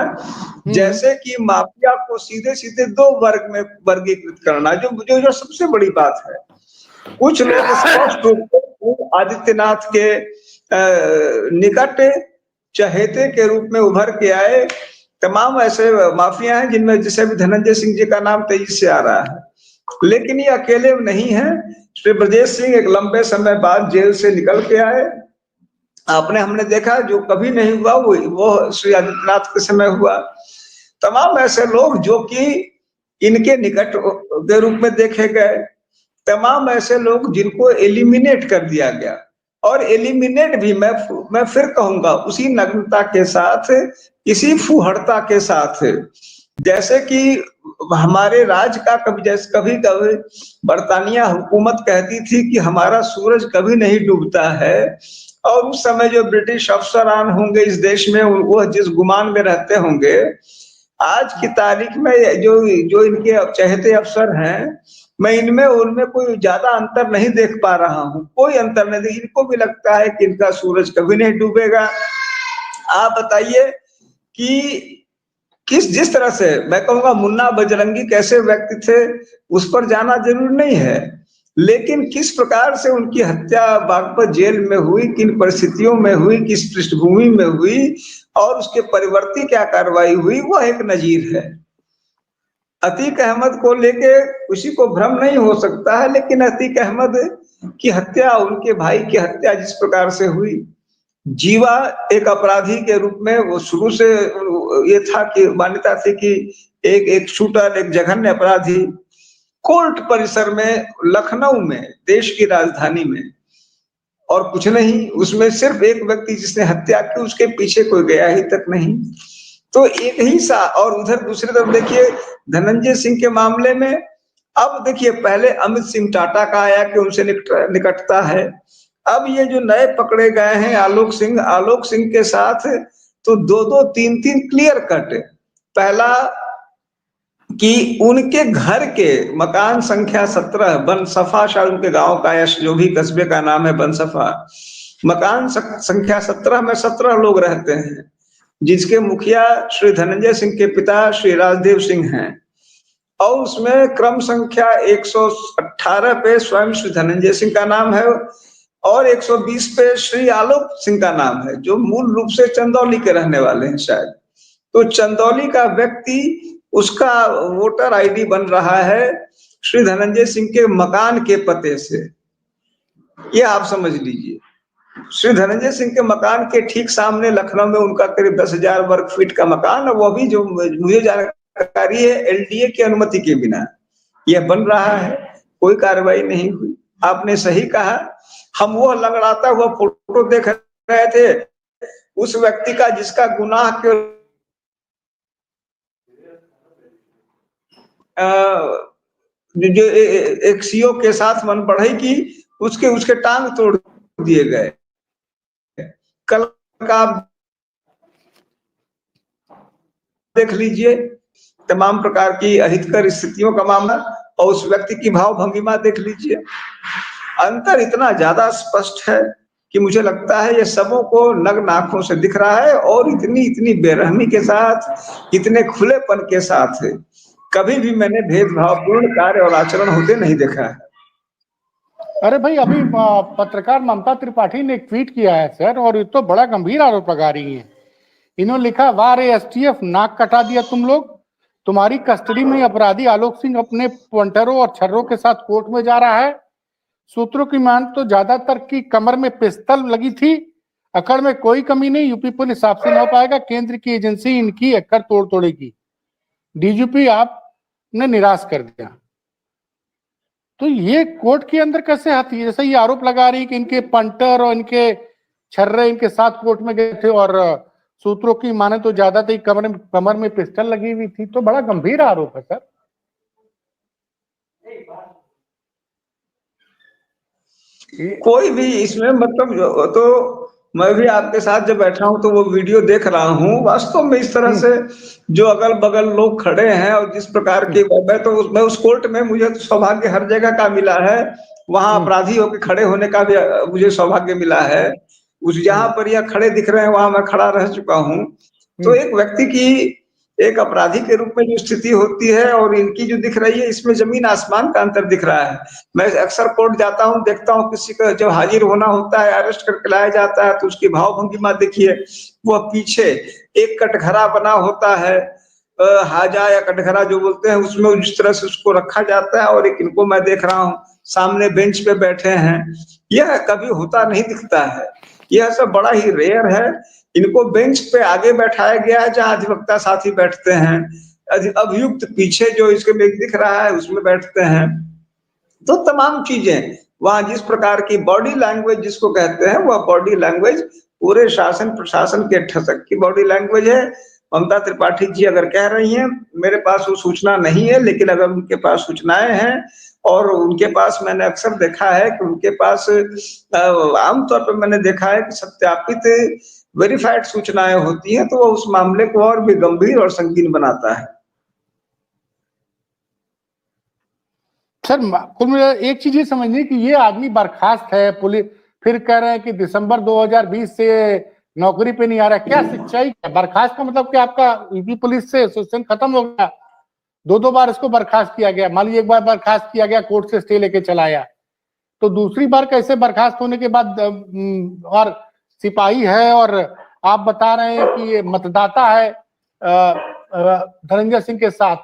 [SPEAKER 2] जैसे कि माफिया को सीधे सीधे 2 वर्ग में वर्गीकृत करना, जो सबसे बड़ी बात है। कुछ लोग स्पष्ट रूप से आदित्यनाथ के निकट चहेते के रूप में उभर के आए। तमाम ऐसे माफिया हैं जिनमें जैसे भी धनंजय सिंह जी का नाम तेजी से आ रहा है, लेकिन ये अकेले नहीं है। श्री ब्रजेश सिंह एक लंबे समय बाद जेल से निकल के आए। हमने देखा जो कभी नहीं हुआ वो श्री आदित्यनाथ के समय हुआ। तमाम ऐसे लोग जो कि इनके निकट के रूप में देखे गए, तमाम ऐसे लोग जिनको एलिमिनेट कर दिया गया, और एलिमिनेट भी मैं फिर कहूंगा उसी नग्नता के साथ, इसी फूहड़ता के साथ, जैसे कि हमारे राज का कभी कभी बरतानिया हुकूमत कहती थी कि हमारा सूरज कभी नहीं डूबता है, और उस समय जो ब्रिटिश अफसरान होंगे इस देश में, वो जिस गुमान में रहते होंगे, आज की तारीख में जो इनके चहेते अफसर हैं, मैं इनमें उनमें कोई ज्यादा अंतर नहीं देख पा रहा हूँ, कोई अंतर नहीं। इनको भी लगता है कि इनका सूरज कभी नहीं डूबेगा। आप बताइए कि जिस तरह से मैं कहूंगा मुन्ना बजरंगी कैसे व्यक्ति थे, उस पर जाना जरूरी नहीं है, लेकिन किस प्रकार से उनकी हत्या बागपत जेल में हुई, किन परिस्थितियों में हुई, किस पृष्ठभूमि में हुई, और उसके परिवर्ती क्या कार्रवाई हुई, वो एक नजीर है। अतीक अहमद को लेके किसी को भ्रम नहीं हो सकता है, लेकिन अतीक अहमद की हत्या, उनके भाई की हत्या जिस प्रकार से हुई, जीवा एक अपराधी के रूप में, वो शुरू से ये था कि मान्यता थी कि एक शूटर, एक जघन्य अपराधी, कोर्ट परिसर में, लखनऊ में, देश की राजधानी में, और कुछ नहीं, उसमें सिर्फ एक व्यक्ति जिसने हत्या की, उसके पीछे कोई गया ही तक नहीं। तो एक ही सा, और उधर दूसरी तरफ देखिए धनंजय सिंह के मामले में, अब देखिए पहले अमित सिंह टाटा का आया कि उनसे निकटता है, अब ये जो नए पकड़े गए हैं आलोक सिंह के साथ तो 2-2, 3-3 क्लियर कट। पहला कि उनके घर के मकान संख्या 17 बनसफा, शायद उनके गांव का या जो भी कस्बे का नाम है बनसफा, मकान संख्या 17 में 17 लोग रहते हैं, जिसके मुखिया श्री धनंजय सिंह के पिता श्री राजदेव सिंह हैं, और उसमें क्रम संख्या 118 पे स्वयं श्री धनंजय सिंह का नाम है, और 120 पे श्री आलोक सिंह का नाम है, जो मूल रूप से चंदौली के रहने वाले हैं शायद। तो चंदौली का व्यक्ति, उसका वोटर आईडी बन रहा है श्री धनंजय सिंह के मकान के पते से, ये आप समझ लीजिए। श्री धनंजय सिंह के मकान के ठीक सामने लखनऊ में उनका करीब 10,000 वर्ग फीट का मकान, और वो भी जो मुझे जानकारी है एलडीए की अनुमति के बिना यह बन रहा है, कोई कार्रवाई नहीं हुई। आपने सही कहा, हम वो लंगड़ाता हुआ फोटो देख रहे थे उस व्यक्ति का जिसका गुनाह के जो एक सीओ के साथ मन बढ़ई की, उसके टांग तोड़ दिए गए। कल का देख लीजिए, तमाम प्रकार की अहितकर स्थितियों का मामला, और उस व्यक्ति की भाव भंगिमा देख लीजिए। अंतर इतना ज्यादा स्पष्ट है कि मुझे लगता है ये सबों को नग्न आंखों से दिख रहा है, और इतनी बेरहमी के साथ, इतने खुलेपन के साथ कभी भी मैंने भेदभावपूर्ण कार्य और आचरण होते नहीं देखा है।
[SPEAKER 1] अरे भाई, अभी पत्रकार ममता त्रिपाठी ने एक ट्वीट किया है सर, और ये तो बड़ा गंभीर आरोप लगा रही है। इन्होंने लिखा, वाह रे एसटीएफ, नाक कटा दिया तुम लोग, तुम्हारी कस्टडी में अपराधी आलोक सिंह अपने पॉइंटरों और छर्रों के साथ कोर्ट में जा रहा है। सूत्रों की मान तो ज्यादातर की कमर में पिस्तल लगी थी, अकड़ में कोई कमी नहीं, यूपी पुलिस आपसे न हो पाएगा, केंद्र की एजेंसी इनकी अकड़ तोड़ेगी। डीजीपी आपने निराश कर दिया। तो ये कोर्ट के अंदर कैसे आती है? जैसे ये आरोप लगा रही कि इनके पंटर और इनके छर्रे इनके साथ कोर्ट में गए थे, और सूत्रों की माने तो ज्यादातर कमर में पिस्टल लगी हुई थी। तो बड़ा गंभीर आरोप है सर।
[SPEAKER 2] कोई भी इसमें मतलब तो मैं भी आपके साथ जब बैठा हूं तो वो वीडियो देख रहा हूं, वास्तव में इस तरह से जो अगल बगल लोग खड़े हैं और जिस प्रकार के, मैं उस कोर्ट में, मुझे तो सौभाग्य हर जगह का मिला है, वहां अपराधी होकर खड़े होने का भी मुझे सौभाग्य मिला है। उस जहां पर यह खड़े दिख रहे हैं वहां मैं खड़ा रह चुका हूं। तो एक व्यक्ति की एक अपराधी के रूप में जो स्थिति होती है और इनकी जो दिख रही है, इसमें जमीन आसमान का अंतर दिख रहा है। मैं अक्सर कोर्ट जाता हूं, देखता हूं किसी का जब हाजिर होना होता है, अरेस्ट करके लाया जाता है, तो उसकी भावभंगिमा देखिए, वह पीछे एक कटघरा बना होता है, हाजा या कटघरा जो बोलते हैं, उसमें जिस तरह से उसको रखा जाता है, और एक इनको मैं देख रहा हूँ सामने बेंच पे बैठे हैं। यह कभी होता नहीं दिखता है, यह सब बड़ा ही रेयर है। इनको बेंच पे आगे बैठाया गया है जहां अधिवक्ता साथी बैठते हैं, अभियुक्त पीछे जो इसके में दिख रहा है उसमें बैठते हैं। तो तमाम चीजें वहां जिस प्रकार की बॉडी लैंग्वेज जिसको कहते हैं, वह बॉडी लैंग्वेज पूरे शासन प्रशासन के ठसक की बॉडी लैंग्वेज है। ममता त्रिपाठी जी अगर कह रही हैं, मेरे पास वो सूचना नहीं है, लेकिन अगर उनके पास सूचनाएं हैं, और उनके पास मैंने अक्सर देखा है कि उनके पास आमतौर पर मैंने देखा है कि सत्यापित वेरीफाइड सूचनाएं होती हैं, तो वो उस मामले को और भी गंभीर और संगीन बनाता है।
[SPEAKER 1] सर कुल मिला एक चीज ये समझिए कि ये आदमी बर्खास्त है, पुलिस फिर कह रहे हैं कि दिसंबर 2020 से नौकरी पे नहीं आ रहा। क्या सच्चाई है? बर्खास्त का मतलब कि आपका यूपी पुलिस से एसोसिएशन खत्म हो गया? दो बार इसको बर्खास्त किया गया। मान लीजिए एक बार बर्खास्त किया गया, कोर्ट से स्टे लेके चला आया, तो दूसरी बार कैसे बर्खास्त होने के बाद और सिपाही है, और आप बता रहे हैं कि ये मतदाता है धनंजय सिंह के साथ,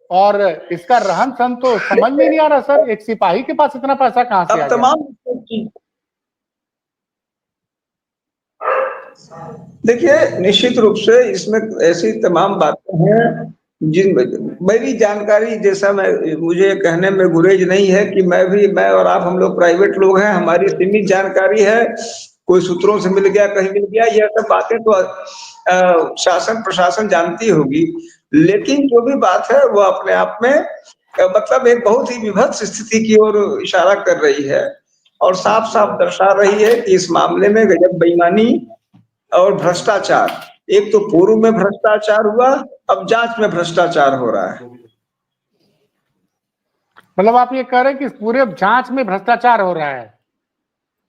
[SPEAKER 1] और इसका रहन सहन तो समझ में नहीं आ रहा सर। एक सिपाही के पास इतना पैसा कहां से आ गया?
[SPEAKER 2] तमाम देखिए, निश्चित रूप से इसमें ऐसी तमाम बातें हैं जिन मेरी जानकारी, जैसा मुझे कहने में गुरेज नहीं है कि मैं और आप, हम लोग प्राइवेट लोग हैं, हमारी सीमित जानकारी है, कोई सूत्रों से मिल गया, कहीं मिल गया, यह सब बातें तो शासन प्रशासन जानती होगी। लेकिन जो भी बात है वो अपने आप में मतलब एक बहुत ही विभत्स स्थिति की ओर इशारा कर रही है, और साफ साफ दर्शा रही है कि इस मामले में गजब बेईमानी और भ्रष्टाचार, एक तो पूर्व में भ्रष्टाचार हुआ, अब जांच में भ्रष्टाचार हो रहा है।
[SPEAKER 1] मतलब आप ये कह रहे हैं कि पूरे जांच में भ्रष्टाचार हो रहा है,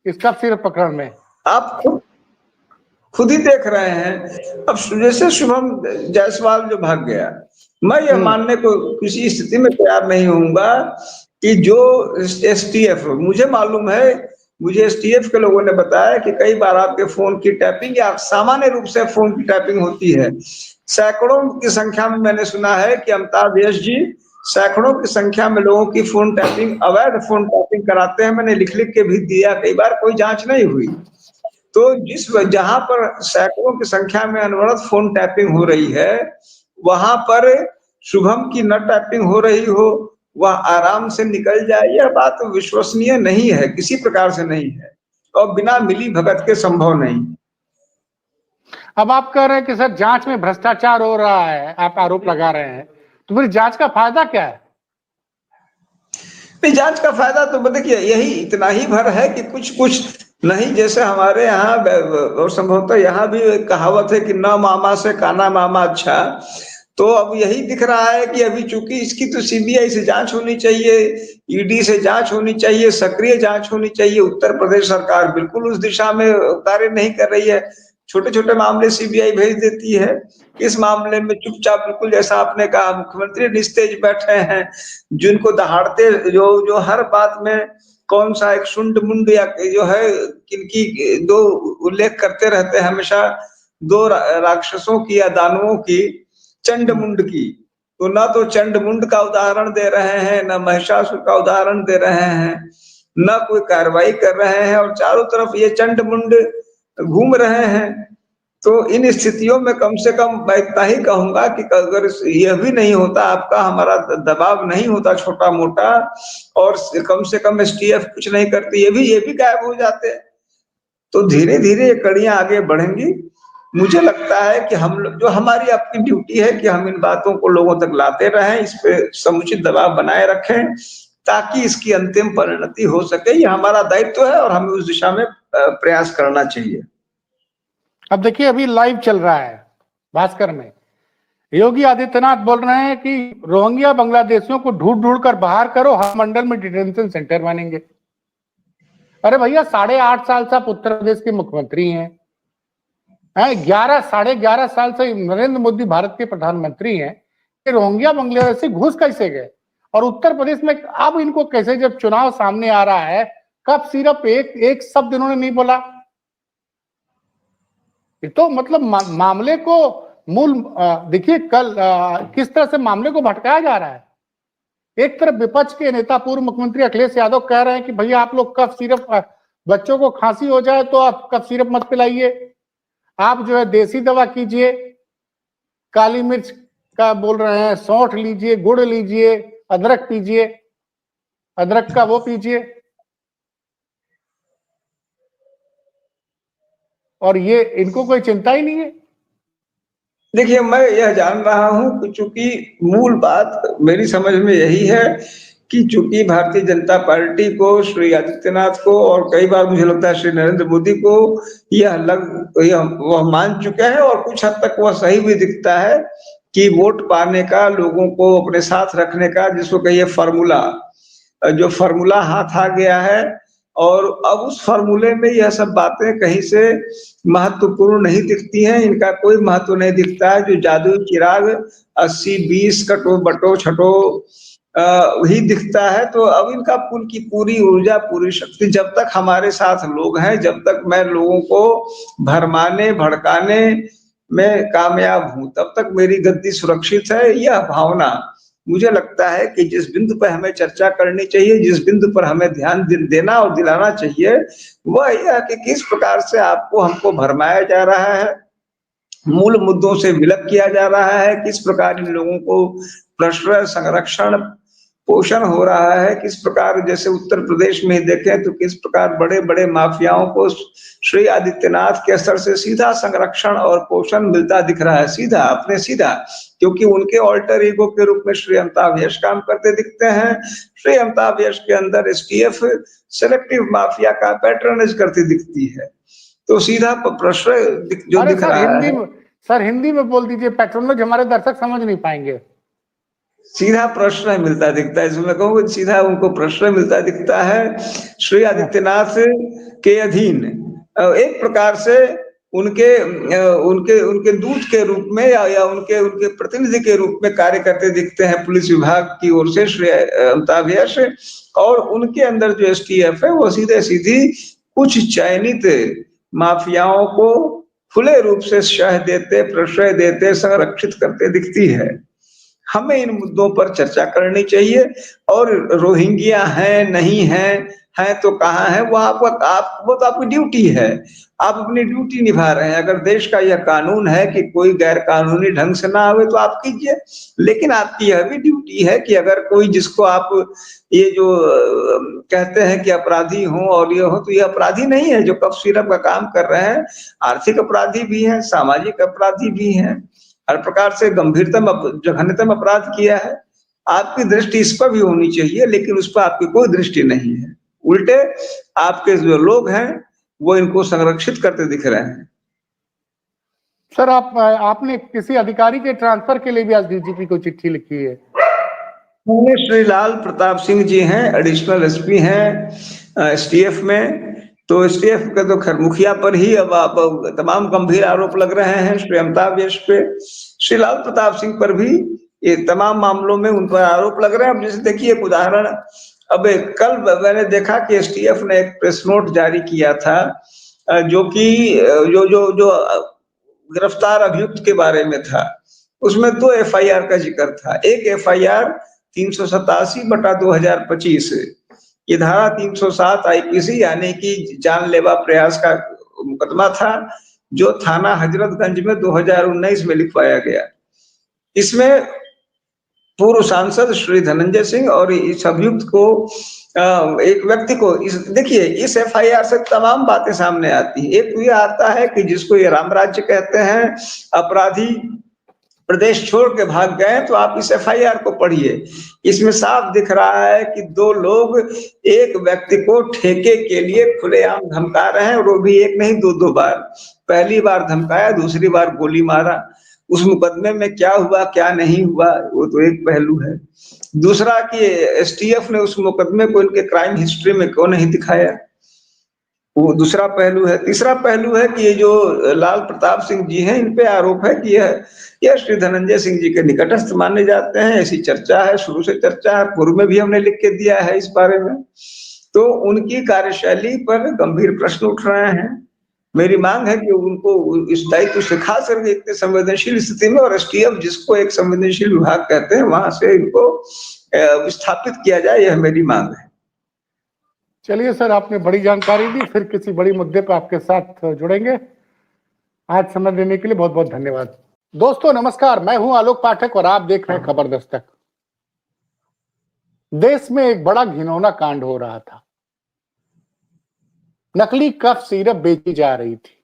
[SPEAKER 1] इसका सिर्फ प्रकरण में? आप
[SPEAKER 2] खुद ही देख रहे हैं। अब जैसे शुभम जायसवाल जो भाग गया, मैं यह मानने को किसी स्थिति में तैयार नहीं होऊंगा कि जो एसटीएफ, मुझे मालूम है, मुझे एसटीएफ के लोगों ने बताया कि कई बार आपके फोन की टैपिंग या सामान्य रूप से फोन की टैपिंग होती है, सैकड़ों की संख्या में मैंने सुना है कि अमिताभ यश जी सैकड़ों की संख्या में लोगों की फोन टैपिंग, अवैध फोन टैपिंग कराते हैं। मैंने लिख लिख के भी दिया, कई बार कोई जांच नहीं हुई। तो जहां पर सैकड़ों की संख्या में अनवरत फोन टैपिंग हो रही है, वहां पर शुभम की न टैपिंग हो रही हो, वह आराम से निकल जाए, यह बात विश्वसनीय नहीं है, किसी प्रकार से नहीं है, और बिना मिली भगत के संभव नहीं।
[SPEAKER 1] अब आप कह रहे हैं कि सर जांच में भ्रष्टाचार हो रहा है, आप आरोप लगा रहे हैं, तो फिर जांच का फायदा क्या है?
[SPEAKER 2] जांच का फायदा तो देखिए यही इतना ही भर है कि कुछ नहीं, जैसे हमारे यहाँ और संभवतः यहाँ भी एक कहावत है कि न मामा से काना मामा अच्छा। तो अब यही दिख रहा है कि अभी चूंकि इसकी तो सीबीआई से जांच होनी चाहिए, ईडी से जांच होनी चाहिए, सक्रिय जांच होनी चाहिए, उत्तर प्रदेश सरकार बिल्कुल उस दिशा में कार्य नहीं कर रही है। छोटे छोटे मामले सीबीआई भेज देती है, इस मामले में चुपचाप बिल्कुल जैसा आपने कहा मुख्यमंत्री निस्तेज बैठे हैं, जिनको दहाड़ते जो हर बात में कौन सा एक शुंड मुंड या जो है किनकी दो उल्लेख करते रहते हैं हमेशा, दो राक्षसों की या दानवों की, चंड मुंड की। तो ना तो चंड मुंड का उदाहरण दे रहे हैं, ना महिषासुर का उदाहरण दे रहे हैं, ना कोई कार्रवाई कर रहे हैं, और चारों तरफ ये चंड मुंड घूम रहे हैं। तो इन स्थितियों में कम से कम मैं इतना ही कहूंगा कि अगर यह भी नहीं होता, आपका हमारा दबाव नहीं होता छोटा मोटा, और कम से कम एसटीएफ कुछ नहीं करती, ये भी गायब हो जाते, तो धीरे धीरे ये कड़ियां आगे बढ़ेंगी। मुझे लगता है कि हम लोग, जो हमारी अपनी ड्यूटी है कि हम इन बातों को लोगों तक लाते रहें, इस पे समुचित दबाव बनाए रखें, ताकि इसकी अंतिम परिणति हो सके। ये हमारा दायित्व है और हमें उस दिशा में प्रयास करना चाहिए।
[SPEAKER 1] अब देखिए, अभी लाइव चल रहा है भास्कर में, योगी आदित्यनाथ बोल रहे हैं कि रोहिंग्या बांग्लादेशियों को ढूंढ ढूंढ कर बाहर करो, हर मंडल में डिटेंशन सेंटर बनेंगे। अरे भैया, 8.5 साल से आप उत्तर प्रदेश के मुख्यमंत्री हैं, 11 साढ़े 11 साल से नरेंद्र मोदी भारत के प्रधानमंत्री हैं। कि रोहिंग्या बांग्लादेशी घुस कैसे गए, और उत्तर प्रदेश में अब इनको कैसे, जब चुनाव सामने आ रहा है, कब सिर्फ एक शब्द इन्होंने नहीं बोला। तो मतलब मामले को मूल देखिए, कल किस तरह से मामले को भटकाया जा रहा है। एक तरफ विपक्ष के नेता पूर्व मुख्यमंत्री अखिलेश यादव कह रहे हैं कि भैया आप लोग कफ सिरप, बच्चों को खांसी हो जाए तो आप कफ सिरप मत पिलाइए, आप जो है देसी दवा कीजिए, काली मिर्च का बोल रहे हैं, सौंठ लीजिए, गुड़ लीजिए, अदरक पीजिए, अदरक का वो पीजिए, और ये इनको कोई चिंता ही नहीं है।
[SPEAKER 2] देखिए, मैं यह जान रहा हूं कि चूंकि मूल बात मेरी समझ में यही है कि चूंकि भारतीय जनता पार्टी को, श्री आदित्यनाथ को, और कई बार मुझे लगता है श्री नरेंद्र मोदी को यह वह मान चुका है, और कुछ हद तक वह सही भी दिखता है कि वोट पाने का, लोगों को अपने साथ रखने का, जिसको कहिए फार्मूला, जो फार्मूला हाथ आ गया है, और अब उस फार्मूले में यह सब बातें कहीं से महत्वपूर्ण नहीं दिखती हैं, इनका कोई महत्व नहीं दिखता है। जो जादुई चिराग 80-20 कटो बटो छटो ही दिखता है। तो अब इनका की पूरी ऊर्जा, पूरी शक्ति, जब तक हमारे साथ लोग हैं, जब तक मैं लोगों को भरमाने भड़काने में कामयाब हूं, तब तक मेरी गद्दी सुरक्षित है। यह भावना मुझे लगता है कि जिस बिंदु पर हमें चर्चा करनी चाहिए, जिस बिंदु पर हमें ध्यान देना और दिलाना चाहिए, वह यह कि किस प्रकार से आपको हमको भरमाया जा रहा है, मूल मुद्दों से विलग किया जा रहा है, किस प्रकार इन लोगों को प्रश्रय, संरक्षण, पोषण हो रहा है, किस प्रकार, जैसे उत्तर प्रदेश में देखें तो किस प्रकार बड़े बड़े माफियाओं को श्री आदित्यनाथ के स्तर से सीधा संरक्षण और पोषण मिलता दिख रहा है, सीधा, क्योंकि उनके ऑल्टर ईगो के रूप में श्री अमिताभ यश काम करते दिखते हैं। श्री अमिताभ यश के अंदर एसटीएफ सेलेक्टिव माफिया का पैटर्नेज करती दिखती है। तो सीधा प्रश्न जो दिख रहा है।
[SPEAKER 1] सर हिंदी में बोल दीजिए, पैटर्नेज हमारे दर्शक समझ नहीं पाएंगे।
[SPEAKER 2] सीधा प्रश्न मिलता दिखता है, इसमें कहूँ सीधा उनको प्रश्न मिलता दिखता है। श्री आदित्यनाथ के अधीन एक प्रकार से उनके दूत के रूप में या उनके प्रतिनिधि के रूप में कार्य करते दिखते हैं पुलिस विभाग की ओर से श्री अमिताभ यश, और उनके अंदर जो एसटीएफ है वो सीधे सीधी कुछ चयनित माफियाओं को खुले रूप से शह देते, प्रश्रय देते, संरक्षित करते दिखती है। हमें इन मुद्दों पर चर्चा करनी चाहिए, और रोहिंग्या है नहीं है तो कहाँ है, वो तो आपकी ड्यूटी है, आप अपनी ड्यूटी निभा रहे हैं। अगर देश का यह कानून है कि कोई गैर कानूनी ढंग से ना आवे तो आप कीजिए, लेकिन आपकी यह भी ड्यूटी है कि अगर कोई, जिसको आप ये जो कहते हैं कि अपराधी हो और ये हो, तो ये अपराधी नहीं है जो कफ सिरप का काम कर रहे हैं। आर्थिक अपराधी भी हैं, सामाजिक अपराधी भी हैं, हर प्रकार से गंभीरतम जघन्यतम अपराध किया है। आपकी दृष्टि इस पर भी होनी चाहिए, लेकिन उस पर आपकी कोई दृष्टि नहीं है। उल्टे आपके जो लोग हैं वो इनको संरक्षित करते दिख रहे हैं।
[SPEAKER 1] सर आपने किसी अधिकारी के ट्रांसफर के लिए भी आज डीजीपी को चिट्ठी लिखी है।
[SPEAKER 2] श्री लाल प्रताप सिंह जी हैं, एडिशनल एसपी हैं एसटीएफ में। तो एसटीएफ के तो खैर मुखिया पर ही अब तमाम गंभीर आरोप लग रहे हैं श्री अमिताभ यश पे। श्री लाल प्रताप सिंह पर भी ये तमाम मामलों में उन पर आरोप लग रहे हैं। अब जैसे देखिए एक उदाहरण, अब कल मैंने देखा कि एसटीएफ ने एक प्रेस नोट जारी किया था जो कि जो गिरफ्तार अभियुक्त के बारे में था। उसमें 2 एफआईआर का जिक्र था। एक एफआईआर 387/2025, ये धारा 307 आईपीसी यानी कि जानलेवा प्रयास का मुकदमा था, जो थाना हजरतगंज में 2019 में लिखवाया गया। इसमें पूर्व सांसद श्री धनंजय सिंह और इस अभियुक्त को, एक व्यक्ति को, देखिए इस एफआईआर से तमाम बातें सामने आती हैं। एक तो ये आता है कि जिसको ये राम राज्य कहते हैं, अपराधी प्रदेश छोड़ के भाग गए, तो आप इस एफआईआर को पढ़िए। इसमें साफ दिख रहा है कि दो लोग एक व्यक्ति को ठेके के लिए खुलेआम धमका रहे हैं, और वो भी एक नहीं दो बार। पहली बार धमकाया, दूसरी बार गोली मारा। उस मुकदमे में क्या हुआ क्या नहीं हुआ वो तो एक पहलू है। दूसरा कि एसटीएफ ने उस मुकदमे को इनके क्राइम हिस्ट्री में क्यों नहीं दिखाया, वो दूसरा पहलू है। तीसरा पहलू है कि ये जो लाल प्रताप सिंह जी हैं, इन पे आरोप है कि यह श्री धनंजय सिंह जी के निकटस्थ माने जाते हैं। ऐसी चर्चा है, शुरू से चर्चा है, पूर्व में भी हमने लिख के दिया है इस बारे में। तो उनकी कार्यशैली पर गंभीर प्रश्न उठ रहे हैं। मेरी मांग है कि उनको इस दायित्व से खास करके इतने संवेदनशील स्थिति में, और एसटीएफ जिसको एक संवेदनशील विभाग कहते हैं, वहां से इनको विस्थापित किया जाए, यह मेरी मांग है।
[SPEAKER 1] चलिए सर, आपने बड़ी जानकारी दी, फिर किसी बड़ी मुद्दे पर आपके साथ जुड़ेंगे। आज समय देने के लिए बहुत बहुत धन्यवाद। दोस्तों नमस्कार, मैं हूं आलोक पाठक और आप देख रहे हैं खबर दस्तक। देश में एक बड़ा घिनौना कांड हो रहा था। नकली कफ सिरप बेची जा रही थी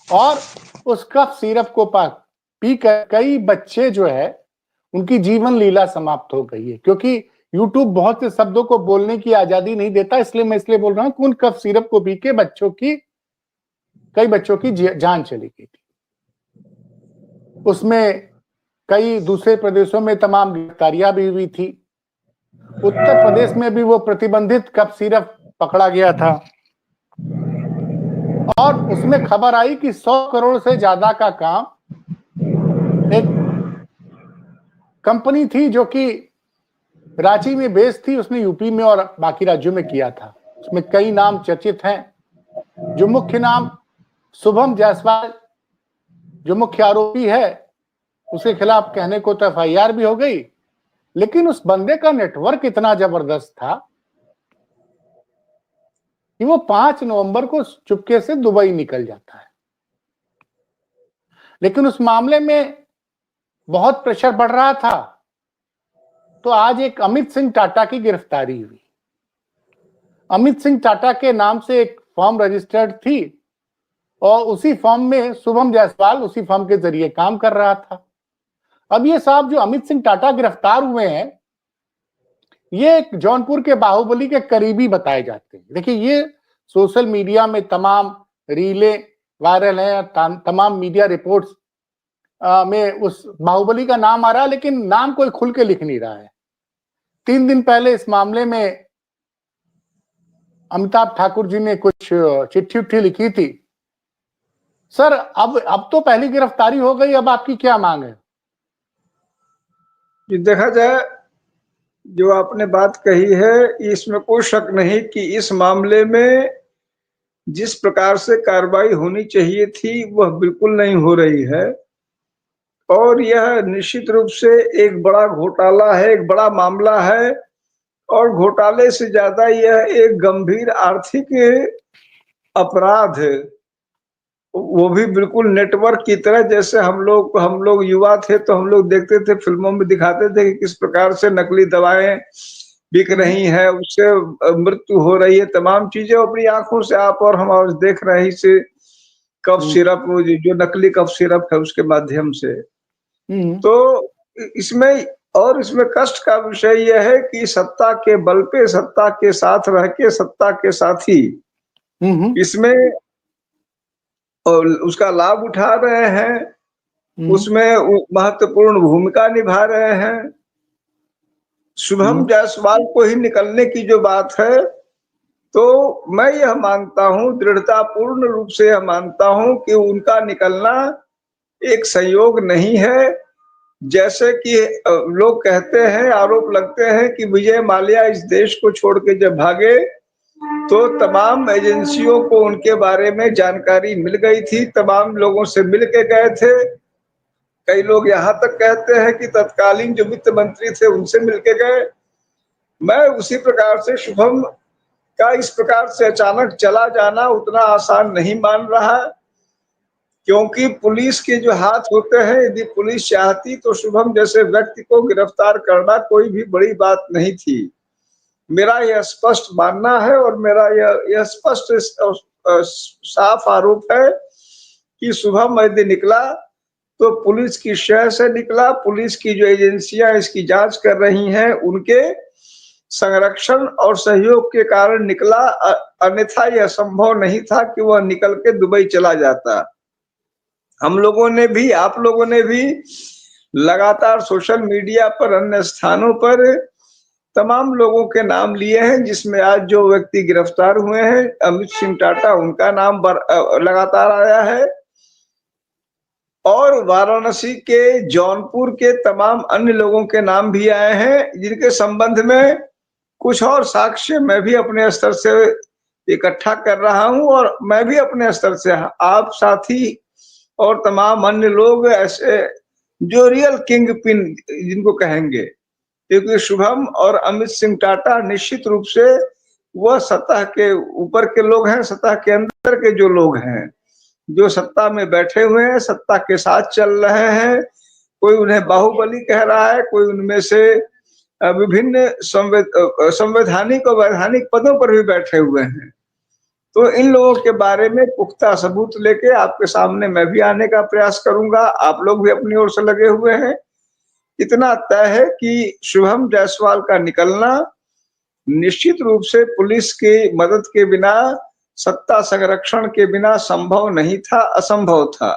[SPEAKER 1] और उस कफ सिरप को पीकर कई बच्चे जो है उनकी जीवन लीला समाप्त हो गई है। क्योंकि यूट्यूब बहुत से शब्दों को बोलने की आजादी नहीं देता, इसलिए मैं बोल रहा हूं कि उन कफ सिरप को पी के कई बच्चों की जान चली गई थी। उसमें कई दूसरे प्रदेशों में तमाम गिरफ्तारियां भी हुई थी। उत्तर प्रदेश में भी वो प्रतिबंधित कफ सिरप पकड़ा गया था और उसमें खबर आई कि 100 करोड़ से ज्यादा का काम एक कंपनी थी जो कि रांची में बेस थी, उसने यूपी में और बाकी राज्यों में किया था। उसमें कई नाम चर्चित हैं। जो मुख्य नाम शुभम जायसवाल, जो मुख्य आरोपी है, उसके खिलाफ कहने को तो एफआईआर भी हो गई, लेकिन उस बंदे का नेटवर्क इतना जबरदस्त था कि वो 5 नवंबर को चुपके से दुबई निकल जाता है। लेकिन उस मामले में बहुत प्रेशर बढ़ रहा था, तो आज एक अमित सिंह टाटा की गिरफ्तारी हुई। अमित सिंह टाटा के नाम से एक फॉर्म रजिस्टर्ड थी और उसी फॉर्म में शुभम जायसवाल उसी फॉर्म के जरिए काम कर रहा था। अब ये साहब जो अमित सिंह टाटा गिरफ्तार हुए हैं, ये एक जौनपुर के बाहुबली के करीबी बताए जाते हैं। देखिए, ये सोशल मीडिया में तमाम रीलें वायरल हैं, तमाम मीडिया रिपोर्ट्स में उस बाहुबली का नाम आ रहा है, लेकिन नाम कोई खुल के लिख नहीं रहा है। 3 दिन पहले इस मामले में अमिताभ ठाकुर जी ने कुछ चिट्ठी लिखी थी। सर, अब तो पहली गिरफ्तारी हो गई, अब आपकी क्या मांग है?
[SPEAKER 2] देखा जाए, जो आपने बात कही है, इसमें कोई शक नहीं कि इस मामले में जिस प्रकार से कार्रवाई होनी चाहिए थी वह बिल्कुल नहीं हो रही है, और यह निश्चित रूप से एक बड़ा घोटाला है, एक बड़ा मामला है, और घोटाले से ज्यादा यह एक गंभीर आर्थिक अपराध है। वो भी बिल्कुल नेटवर्क की तरह। जैसे हम लोग युवा थे तो हम लोग देखते थे, फिल्मों में दिखाते थे कि किस प्रकार से नकली दवाएं बिक रही है, उससे मृत्यु हो रही है, तमाम चीजें अपनी आंखों से आप और हम आज देख रहे हैं। इसे कफ सिरप, जो नकली कफ सिरप है, उसके माध्यम से। तो इसमें कष्ट का विषय यह है कि सत्ता के बल पे, सत्ता के साथ रह के, सत्ता के साथी इसमें और उसका लाभ उठा रहे हैं, उसमें महत्वपूर्ण भूमिका निभा रहे हैं। शुभम जायसवाल को ही निकलने की जो बात है, तो मैं यह मानता हूं, दृढ़तापूर्ण रूप से यह मानता हूं कि उनका निकलना एक संयोग नहीं है। जैसे कि लोग कहते हैं, आरोप लगते हैं कि विजय माल्या इस देश को छोड़ के जब भागे तो तमाम एजेंसियों को उनके बारे में जानकारी मिल गई थी, तमाम लोगों से मिल के गए थे। कई लोग यहाँ तक कहते हैं कि तत्कालीन जो वित्त मंत्री थे उनसे मिल के गए। मैं उसी प्रकार से शुभम का इस प्रकार से अचानक चला जाना उतना आसान नहीं मान रहा, क्योंकि पुलिस के जो हाथ होते हैं, यदि पुलिस चाहती तो शुभम जैसे व्यक्ति को गिरफ्तार करना कोई भी बड़ी बात नहीं थी। मेरा यह स्पष्ट मानना है, और मेरा यह स्पष्ट साफ आरोप है कि शुभम यदि निकला तो पुलिस की शह से निकला। पुलिस की जो एजेंसियां इसकी जांच कर रही हैं उनके संरक्षण और सहयोग के कारण निकला, अन्यथा यह संभव नहीं था कि वह निकल के दुबई चला जाता। हम लोगों ने भी, आप लोगों ने भी लगातार सोशल मीडिया पर, अन्य स्थानों पर तमाम लोगों के नाम लिए हैं, जिसमें आज जो व्यक्ति गिरफ्तार हुए हैं अमित सिंह टाटा, उनका नाम लगातार आया है, और वाराणसी के, जौनपुर के तमाम अन्य लोगों के नाम भी आए हैं, जिनके संबंध में कुछ और साक्ष्य मैं भी अपने स्तर से इकट्ठा कर रहा हूं, और मैं भी अपने स्तर से, आप साथी और तमाम अन्य लोग ऐसे जो रियल किंग पिन जिनको कहेंगे, क्योंकि शुभम और अमित सिंह टाटा निश्चित रूप से वह सत्ता के ऊपर के लोग हैं, सत्ता के अंदर के जो लोग हैं, जो सत्ता में बैठे हुए हैं, सत्ता के साथ चल रहे हैं। कोई उन्हें बाहुबली कह रहा है, कोई उनमें से विभिन्न संवैधानिक और वैधानिक पदों पर भी बैठे हुए हैं। तो इन लोगों के बारे में पुख्ता सबूत लेके आपके सामने मैं भी आने का प्रयास करूंगा। आप लोग भी अपनी ओर से लगे हुए हैं। इतना तय है कि शुभम जायसवाल का निकलना निश्चित रूप से पुलिस की मदद के बिना, सत्ता संरक्षण के बिना संभव नहीं था, असंभव था।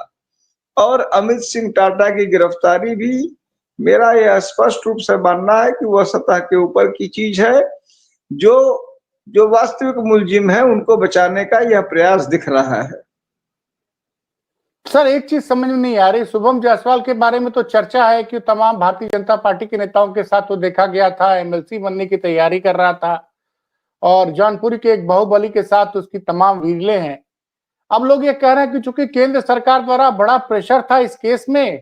[SPEAKER 2] और अमित सिंह टाटा की गिरफ्तारी भी मेरा यह स्पष्ट रूप से मानना है कि वह सत्ता के ऊपर की चीज है। जो वास्तविक मुलजिम है उनको बचाने का यह प्रयास दिख रहा है।
[SPEAKER 1] सर, एक चीज समझ में नहीं आ रही, शुभम जायसवाल के बारे में तो चर्चा है कि तमाम भारतीय जनता पार्टी के नेताओं के साथ वो देखा गया था, एमएलसी बनने की तैयारी कर रहा था, और जौनपुर के एक बाहुबली के साथ उसकी तमाम वीरले हैं। अब लोग ये कह रहे हैं कि चूंकि केंद्र सरकार द्वारा बड़ा प्रेशर था इस केस में,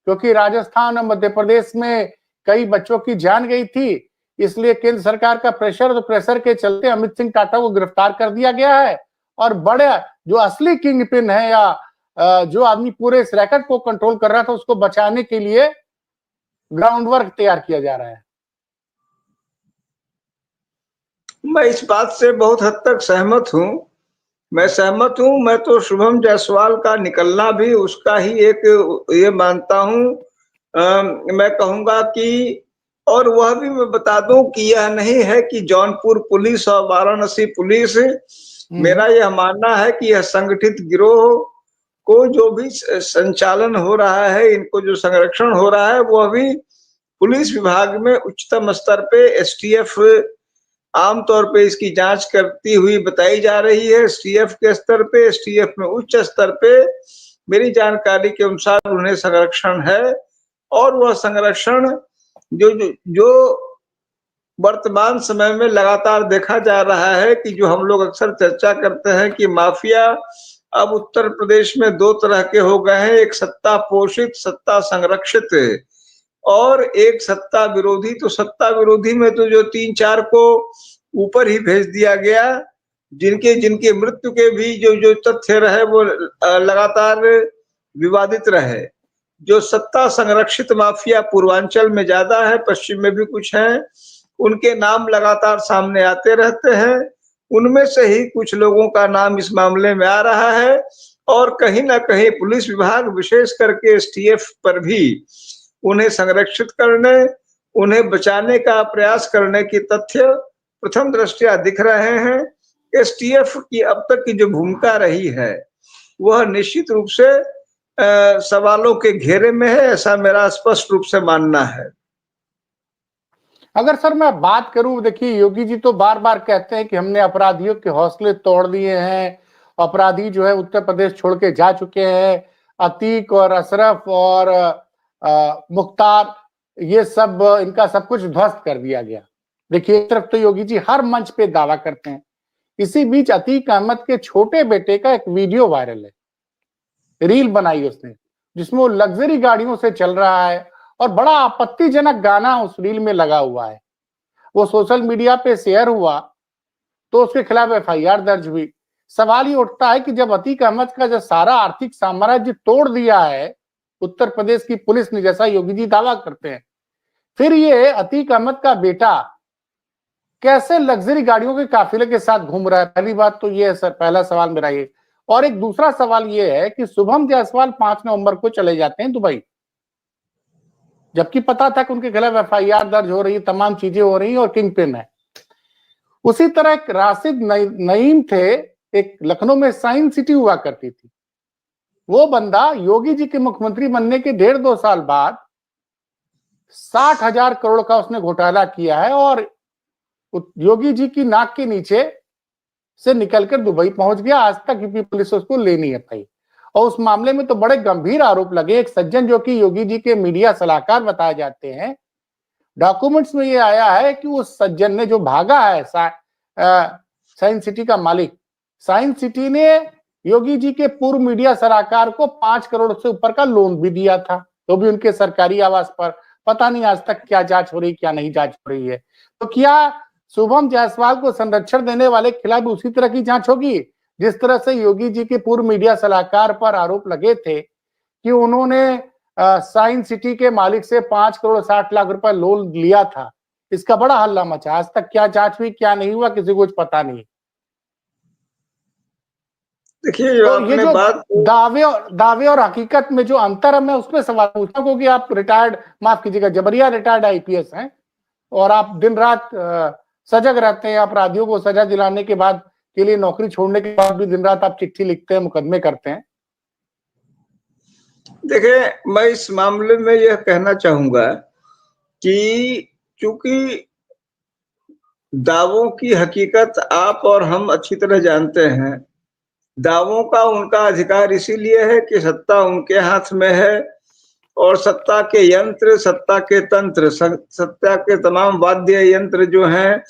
[SPEAKER 1] क्योंकि राजस्थान और मध्य प्रदेश में कई बच्चों की जान गई थी, इसलिए केंद्र सरकार का प्रेशर के चलते अमित सिंह टाटा को गिरफ्तार कर दिया गया है, और बड़े जो असली किंग पिन है या जो आदमी पूरे इस रैकेट को कंट्रोल कर रहा था, उसको बचाने के लिए ग्राउंड वर्क तैयार किया जा रहा है।
[SPEAKER 2] मैं इस बात से बहुत हद तक सहमत हूं। मैं तो शुभम जायसवाल का निकलना भी उसका ही एक ये मानता हूं। मैं कहूंगा कि, और वह भी मैं बता दूं कि यह नहीं है कि जौनपुर पुलिस और वाराणसी पुलिस, मेरा यह मानना है कि यह संगठित गिरोह को जो भी संचालन हो रहा है, इनको जो संरक्षण हो रहा है, वह भी पुलिस विभाग में उच्चतम स्तर पे एसटीएफ आमतौर पे इसकी जांच करती हुई बताई जा रही है। एसटीएफ के स्तर पे, एसटीएफ में उच्च स्तर पे मेरी जानकारी के अनुसार उन्हें संरक्षण है, और वह संरक्षण जो वर्तमान समय में लगातार देखा जा रहा है कि जो हम लोग अक्सर चर्चा करते हैं कि माफिया अब उत्तर प्रदेश में दो तरह के हो गए हैं, एक सत्ता पोषित, सत्ता संरक्षित, और एक सत्ता विरोधी। तो सत्ता विरोधी में तो जो 3-4 को ऊपर ही भेज दिया गया, जिनके मृत्यु के भी जो तथ्य रहे वो लगातार विवादित रहे। जो सत्ता संरक्षित माफिया पूर्वांचल में ज्यादा है, पश्चिम में भी कुछ है, उनके नाम लगातार सामने आते रहते हैं। उनमें से ही कुछ लोगों का नाम इस मामले में आ रहा है, और कहीं ना कहीं पुलिस विभाग, विशेष करके एसटीएफ पर भी उन्हें संरक्षित करने, उन्हें बचाने का प्रयास करने की तथ्य प्रथम दृष्टया दिख रहे हैं। एसटीएफ की अब तक की जो भूमिका रही है वह निश्चित रूप से सवालों के घेरे में है, ऐसा मेरा स्पष्ट रूप से मानना है।
[SPEAKER 1] अगर सर मैं बात करूं, देखिए योगी जी तो बार बार कहते हैं कि हमने अपराधियों के हौसले तोड़ दिए हैं, अपराधी जो है उत्तर प्रदेश छोड़ के जा चुके हैं, अतीक और अशरफ और मुख्तार, ये सब, इनका सब कुछ ध्वस्त कर दिया गया। देखिए एक तरफ तो योगी जी हर मंच पे दावा करते हैं, इसी बीच अतीक अहमद के छोटे बेटे का एक वीडियो वायरल है, रील बनाई उसने, जिसमें वो लग्जरी गाड़ियों से चल रहा है, और बड़ा आपत्तिजनक गाना उस रील में लगा हुआ है। वो सोशल मीडिया पे शेयर हुआ तो उसके खिलाफ एफआईआर दर्ज हुई। सवाल ये उठता है कि जब अतीक अहमद का जो सारा आर्थिक साम्राज्य तोड़ दिया है उत्तर प्रदेश की पुलिस ने, जैसा योगी जी दावा करते हैं, फिर ये अतीक अहमद का बेटा कैसे लग्जरी गाड़ियों के काफिले के साथ घूम रहा है? पहली बात तो ये है सर, पहला सवाल मेरा ये। और एक दूसरा सवाल ये है कि शुभम जायसवाल 5 नवंबर को चले जाते हैं दुबई, जबकि पता था कि उनके खिलाफ एफआईआर दर्ज हो रही है, तमाम चीजें हो रही हैं और किंग पिन है। उसी तरह एक राशिद नईम थे, एक लखनऊ में साइंस सिटी हुआ करती थी, वो बंदा योगी जी के मुख्यमंत्री बनने के 1.5-2 साल बाद 60,000 करोड़ का उसने घोटाला किया है और योगी जी की नाक के नीचे से निकलकर दुबई पहुंच गया। आज तक यूपी पुलिस उसको ले नहीं पाई और उस मामले में तो बड़े गंभीर आरोप लगे। एक सज्जन जो कि योगी जी के मीडिया सलाहकार बताए जाते हैं, डॉक्यूमेंट्स में ये आया है कि उस सज्जन ने जो भागा है साइंस सिटी का मालिक, साइंस सिटी ने योगी जी के पूर्व मीडिया सलाहकार को 5 करोड़ से ऊपर का लोन भी दिया था, तो भी उनके सरकारी आवास पर। पता नहीं आज तक क्या जांच हो रही, क्या नहीं जांच हो रही है। तो क्या शुभम जायसवाल को संरक्षण देने वाले के खिलाफ उसी तरह की जांच होगी जिस तरह से योगी जी के पूर्व मीडिया सलाहकार पर आरोप लगे थे कि उन्होंने साइंस सिटी के मालिक से 5 करोड़ 60 लाख रुपए लोन लिया था? इसका बड़ा हल्ला मचा। आज तक क्या जांच हुई, क्या नहीं हुआ, किसी को कुछ पता नहीं।
[SPEAKER 2] देखिए
[SPEAKER 1] तो ये जो दावे और हकीकत में जो अंतर है, मैं उसमें सवाल पूछता हूँ क्योंकि आप रिटायर्ड, माफ कीजिएगा, जबरिया रिटायर्ड आईपीएस हैं और आप दिन रात सजग रहते हैं अपराधियों को सजा दिलाने के बाद के लिए, नौकरी छोड़ने के बाद भी दिन रात आप चिट्ठी लिखते हैं, मुकदमे करते हैं।
[SPEAKER 2] देखिए, मैं इस मामले में यह कहना चाहूंगा कि चूंकि दावों की हकीकत आप और हम अच्छी तरह जानते हैं, दावों का उनका अधिकार इसीलिए है कि सत्ता उनके हाथ में है और सत्ता के यंत्र, सत्ता के तंत्र, सत्ता के तमाम वाद्य यंत्र जो हैं,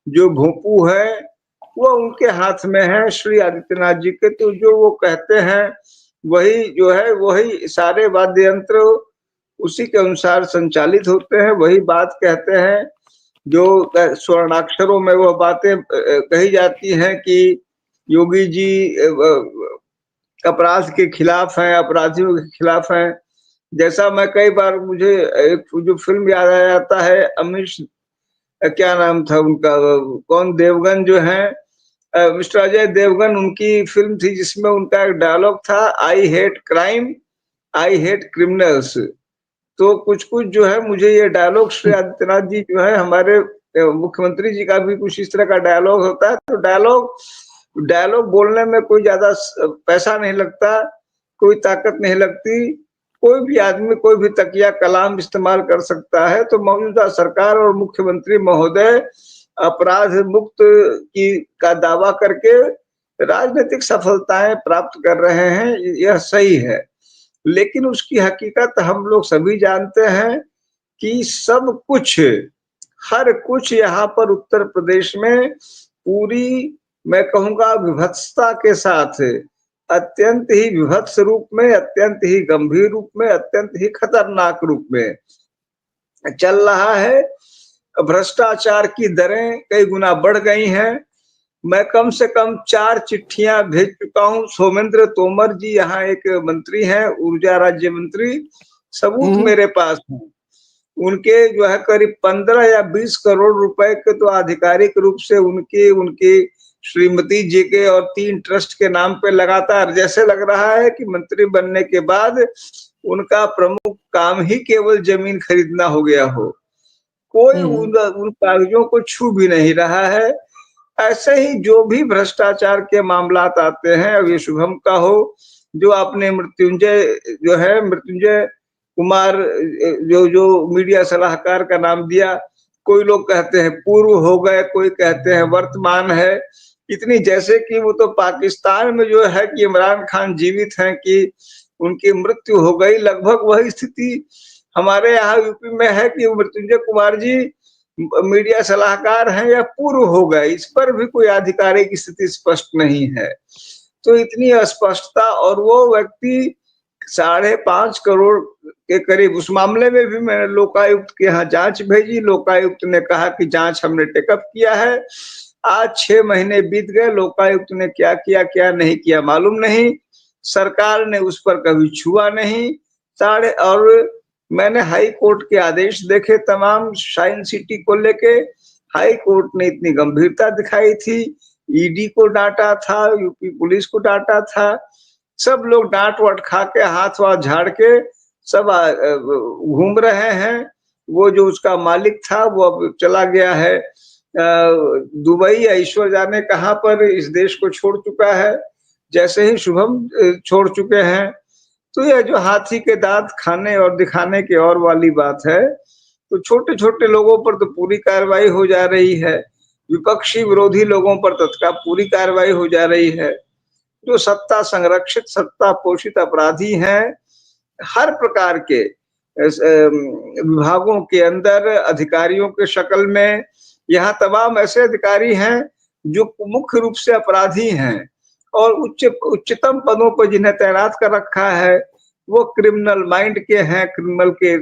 [SPEAKER 2] जो भोंपू है, वो उनके हाथ में है, श्री आदित्यनाथ जी के। तो जो वो कहते हैं वही जो है, वही सारे वाद्य यंत्र उसी के अनुसार संचालित होते हैं, वही बात कहते हैं। जो स्वर्णाक्षरों में वह बातें कही जाती हैं कि योगी जी अपराध के खिलाफ हैं, अपराधियों के खिलाफ हैं। जैसा मैं कई बार, मुझे एक जो फिल्म याद आ जाता है, अमीश, क्या नाम था उनका, कौन, देवगन जो है, मिस्टर अजय देवगन, उनकी फिल्म थी जिसमें उनका एक डायलॉग था, I hate crime, I hate criminals. तो कुछ कुछ जो है, मुझे ये डायलॉग श्री आदित्यनाथ जी जो है, हमारे मुख्यमंत्री जी का भी कुछ इस तरह का डायलॉग होता है। तो डायलॉग बोलने में कोई ज्यादा पैसा नहीं लगता, कोई ताकत नहीं लगती, कोई भी आदमी कोई भी तकिया कलाम इस्तेमाल कर सकता है। तो मौजूदा सरकार और मुख्यमंत्री महोदय अपराध मुक्त की का दावा करके राजनीतिक सफलताएं प्राप्त कर रहे हैं, यह सही है। लेकिन उसकी हकीकत हम लोग सभी जानते हैं कि सब कुछ, हर कुछ यहाँ पर उत्तर प्रदेश में पूरी, मैं कहूंगा, विभत्सता के साथ, अत्यंत ही विभत्स रूप में, अत्यंत ही गंभीर रूप में, अत्यंत ही खतरनाक रूप में चल रहा है। भ्रष्टाचार की दरें कई गुना बढ़ गई हैं। मैं कम से कम 4 चिट्ठियां भेज चुका हूं। सोमेंद्र तोमर जी यहाँ एक मंत्री हैं, ऊर्जा राज्य मंत्री, सबूत मेरे पास है। उनके जो है करीब 15 या 20 करोड़ रुपए के तो आधिकारिक रूप से उनकी श्रीमती जी के और 3 ट्रस्ट के नाम पे लगातार, जैसे लग रहा है कि मंत्री बनने के बाद उनका प्रमुख काम ही केवल जमीन खरीदना हो गया हो। कोई उन कागजों को छू भी नहीं रहा है। ऐसे ही जो भी भ्रष्टाचार के मामलात आते हैं, अब ये शुभम का हो, जो आपने मृत्युंजय कुमार जो मीडिया सलाहकार का नाम दिया, कोई लोग कहते हैं पूर्व हो गए, कोई कहते हैं वर्तमान है। इतनी जैसे कि वो तो पाकिस्तान में जो है कि इमरान खान जीवित हैं कि उनकी मृत्यु हो गई, लगभग वही स्थिति हमारे यहाँ यूपी में है कि मृत्युंजय कुमार जी मीडिया सलाहकार हैं या पूर्व हो गए, इस पर भी कोई आधिकारिक स्थिति स्पष्ट नहीं है। तो इतनी अस्पष्टता, और वो व्यक्ति 5.5 करोड़ के करीब, उस मामले में भी मैंने लोकायुक्त के यहाँ जांच भेजी। लोकायुक्त ने कहा कि जांच हमने टेकअप किया है। आज 6 महीने बीत गए, लोकायुक्त ने क्या किया क्या नहीं किया मालूम नहीं, सरकार ने उस पर कभी छुआ नहीं। और मैंने हाई कोर्ट के आदेश देखे तमाम साइंस सिटी को लेके, हाई कोर्ट ने इतनी गंभीरता दिखाई थी, ईडी को डांटा था, यूपी पुलिस को डांटा था, सब लोग डांट वाट खा के हाथ वाथ झाड़ के सब घूम रहे हैं। वो जो उसका मालिक था वो अब चला गया है दुबई या ईश्वर जाने कहाँ पर, इस देश को छोड़ चुका है, जैसे ही शुभम छोड़ चुके हैं। तो यह जो हाथी के दांत खाने और दिखाने की और वाली बात है, तो छोटे छोटे लोगों पर तो पूरी कार्रवाई हो जा रही है, विपक्षी विरोधी लोगों पर तत्काल पूरी कार्रवाई हो जा रही है। जो सत्ता संरक्षित सत्ता पोषित अपराधी हैं, हर प्रकार के विभागों के अंदर अधिकारियों के शक्ल में, यहाँ तमाम ऐसे अधिकारी हैं जो मुख्य रूप से अपराधी हैं और उच्चतम पदों पर जिन्हें तैनात कर रखा है वो क्रिमिनल माइंड के हैं, क्रिमिनल के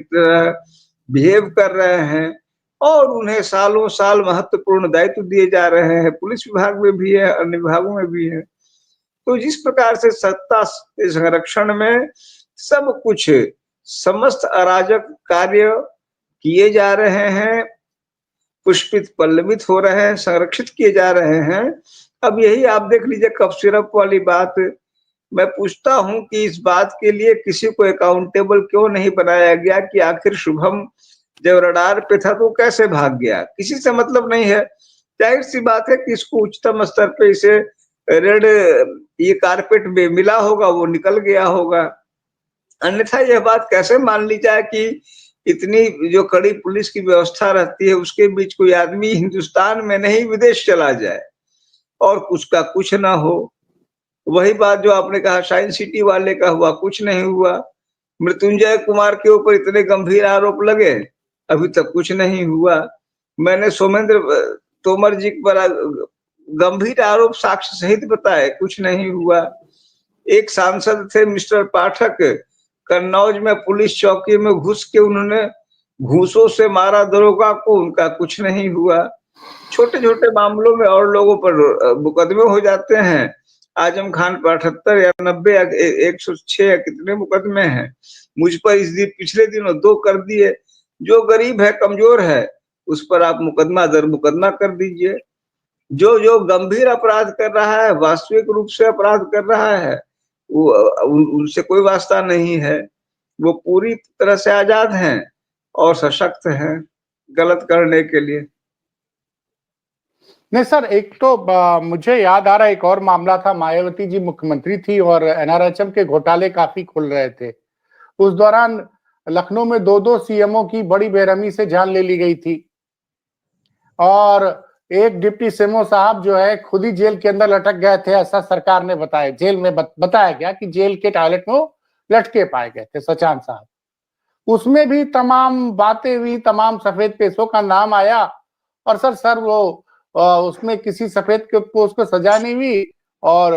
[SPEAKER 2] बिहेव कर रहे हैं और उन्हें सालों साल महत्वपूर्ण दायित्व दिए जा रहे हैं। पुलिस विभाग में भी है, अन्य विभागों में भी है। तो जिस प्रकार से सत्ता संरक्षण में सब कुछ समस्त अराजक कार्य किए जा रहे हैं, पुष्पित पल्लवित हो रहे हैं, संरक्षित किए जा रहे हैं। अब यही आप देख लीजिए कफ सिरप वाली बात, मैं पूछता हूं कि इस बात के लिए किसी को अकाउंटेबल क्यों नहीं बनाया गया कि आखिर शुभम जब रडार पे था तो कैसे भाग गया? किसी से मतलब नहीं है। जाहिर सी बात है कि इसको उच्चतम स्तर पे इसे रेड ये कारपेट में मिला होगा, वो निकल गया होगा। अन्यथा यह बात कैसे मान ली जाए कि इतनी जो कड़ी पुलिस की व्यवस्था रहती है उसके बीच कोई आदमी हिंदुस्तान में नहीं विदेश चला जाए और कुछ का कुछ ना हो। वही बात जो आपने कहा साइंस सिटी वाले का हुआ, कुछ नहीं हुआ। मृत्युंजय कुमार के ऊपर इतने गंभीर आरोप लगे, अभी तक कुछ नहीं हुआ। मैंने सोमेंद्र तोमर जी पर गंभीर आरोप साक्ष्य सहित बताए, कुछ नहीं हुआ। एक सांसद थे मिस्टर पाठक, कन्नौज में पुलिस चौकी में घुस के उन्होंने घूसों से मारा दरोगा को, उनका कुछ नहीं हुआ। छोटे छोटे मामलों में और लोगों पर मुकदमे हो जाते हैं। आजम खान पर 78 या 90 या 106 या कितने मुकदमे हैं, मुझ पर इस दिन पिछले दिनों 2 कर दिए। जो गरीब है, कमजोर है, उस पर आप मुकदमा दर मुकदमा कर दीजिए। जो जो गंभीर अपराध कर रहा है, वास्तविक रूप से अपराध कर रहा है, वो उनसे कोई वास्ता नहीं है। वो पूरी तरह से आजाद हैं और सशक्त हैं गलत करने के लिए।
[SPEAKER 1] नहीं सर, एक तो मुझे याद आ रहा है एक और मामला था, मायावती जी मुख्यमंत्री थी और एनआरएचएम के घोटाले काफी खुल रहे थे। उस दौरान लखनऊ में 2-2 सीएमओ की बड़ी बेरहमी से जान ले ली गई थी और एक डिप्टी सीएमओ साहब जो है खुद ही जेल के अंदर लटक गए थे, ऐसा सरकार ने बताया। जेल में बताया गया कि जेल के टॉयलेट में वो लटके पाए गए थे, सचान साहब। उसमें भी तमाम बातें हुई, तमाम सफेद पेशों का नाम आया और सर वो उसमें किसी सफेद को उसको सजा नहीं हुई और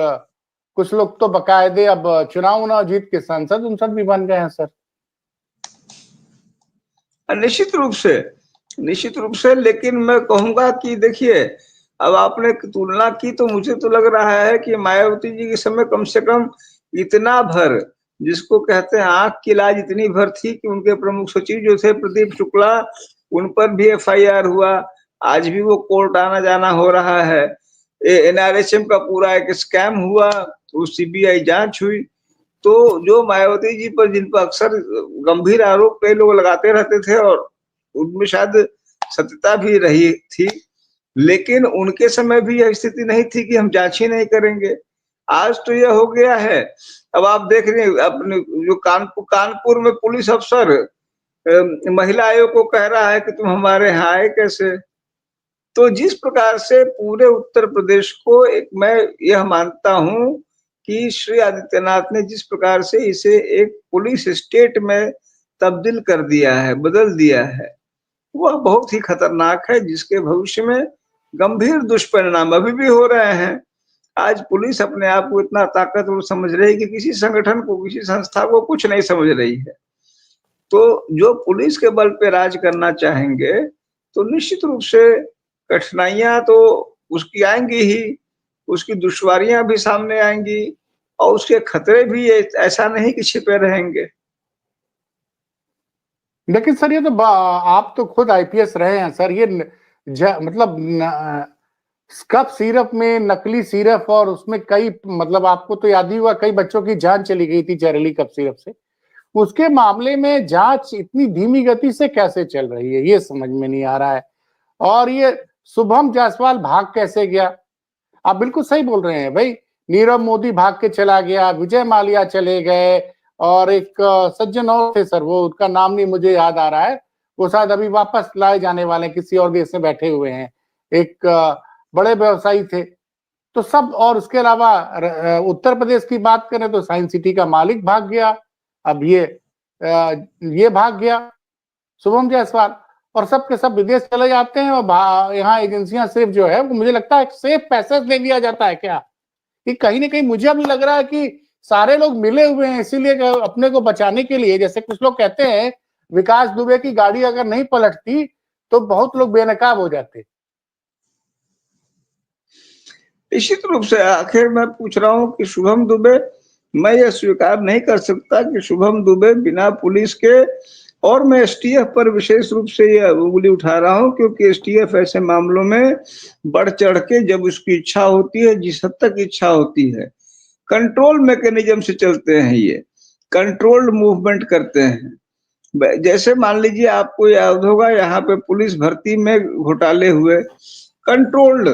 [SPEAKER 1] कुछ लोग तो बकायदे अब चुनाव जीत के सांसद उनसद भी बन गए हैं सर।
[SPEAKER 2] निश्चित रूप से लेकिन मैं कहूंगा कि देखिए, अब आपने तुलना की तो मुझे तो लग रहा है कि मायावती जी के समय कम से कम इतना भर, जिसको कहते हैं आंख की लाज, इतनी भर थी कि उनके प्रमुख सचिव जो थे प्रदीप शुक्ला, उन पर भी एफआईआर हुआ। आज भी वो कोर्ट आना जाना हो रहा है। एनआरएचएम का पूरा एक स्कैम हुआ, वो सीबीआई जांच हुई। तो जो मायावती जी पर जिन पर अक्सर गंभीर आरोप कई लोग लगाते रहते थे और उनमें शायद सत्यता भी रही थी, लेकिन उनके समय भी यह स्थिति नहीं थी कि हम जांच ही नहीं करेंगे। आज तो यह हो गया है। अब आप देख रहे हैं अपने जो कानपुर में पुलिस अफसर महिला आयोग को कह रहा है कि तुम हमारे यहाँ आए कैसे। तो जिस प्रकार से पूरे उत्तर प्रदेश को मैं यह मानता हूं कि श्री आदित्यनाथ ने जिस प्रकार से इसे एक पुलिस स्टेट में तब्दील कर दिया है, बदल दिया है, वह बहुत ही खतरनाक है, जिसके भविष्य में गंभीर दुष्परिणाम अभी भी हो रहे हैं। आज पुलिस अपने आप को इतना ताकतवर समझ रही है कि किसी संगठन को, किसी संस्था को कुछ नहीं समझ रही है। तो जो पुलिस के बल पे राज करना चाहेंगे तो निश्चित रूप से कठिनाइयां तो उसकी आएंगी ही, उसकी दुश्वारियां भी सामने आएंगी और उसके खतरे भी ऐसा नहीं कि छिपे रहेंगे।
[SPEAKER 1] लेकिन सर ये तो आप तो खुद आईपीएस रहे हैं सर, ये मतलब कफ सिरप में नकली सिरप, और उसमें कई मतलब आपको तो याद ही हुआ कई बच्चों की जान चली गई थी जहरीली कफ सिरप से। उसके मामले में जांच इतनी धीमी गति से कैसे चल रही है, ये समझ में नहीं आ रहा है। और ये शुभम जायसवाल भाग कैसे गया? आप बिल्कुल सही बोल रहे हैं भाई, नीरव मोदी भाग के चला गया, विजय माल्या चले गए, और एक सज्जन और थे सर, वो उनका नाम नहीं मुझे याद आ रहा है, वो शायद अभी वापस लाए जाने वाले हैं, किसी और देश में बैठे हुए हैं। एक बड़े व्यवसायी थे तो सब। और उसके अलावा उत्तर प्रदेश की बात करें तो साइंस सिटी का मालिक भाग गया, अब ये भाग गया शुभम जायसवाल, और सब के सब विदेश चले जाते हैं। और यहाँ एजेंसियां सिर्फ जो है वो मुझे लगता है सेफ पैसेज दे दिया जाता है क्या, कि कहीं ना कहीं मुझे अभी लग रहा है कि सारे लोग मिले हुए हैं इसीलिए अपने को बचाने के लिए। जैसे कुछ लोग कहते हैं विकास दुबे की गाड़ी अगर नहीं पलटती तो बहुत लोग बेनकाब हो जाते।
[SPEAKER 2] निश्चित रूप से आखिर मैं पूछ रहा हूं कि शुभम दुबे, मैं यह स्वीकार नहीं कर सकता कि शुभम दुबे बिना पुलिस के, और मैं एसटीएफ पर विशेष रूप से यह उंगली उठा रहा हूं क्योंकि एसटीएफ ऐसे मामलों में बढ़ चढ़ के जब उसकी इच्छा होती है, जिस हद तक इच्छा होती है, कंट्रोल मैकेनिज्म से चलते हैं, ये कंट्रोल्ड मूवमेंट करते हैं। जैसे मान लीजिए आपको याद होगा यहाँ पे पुलिस भर्ती में घोटाले हुए, कंट्रोल्ड,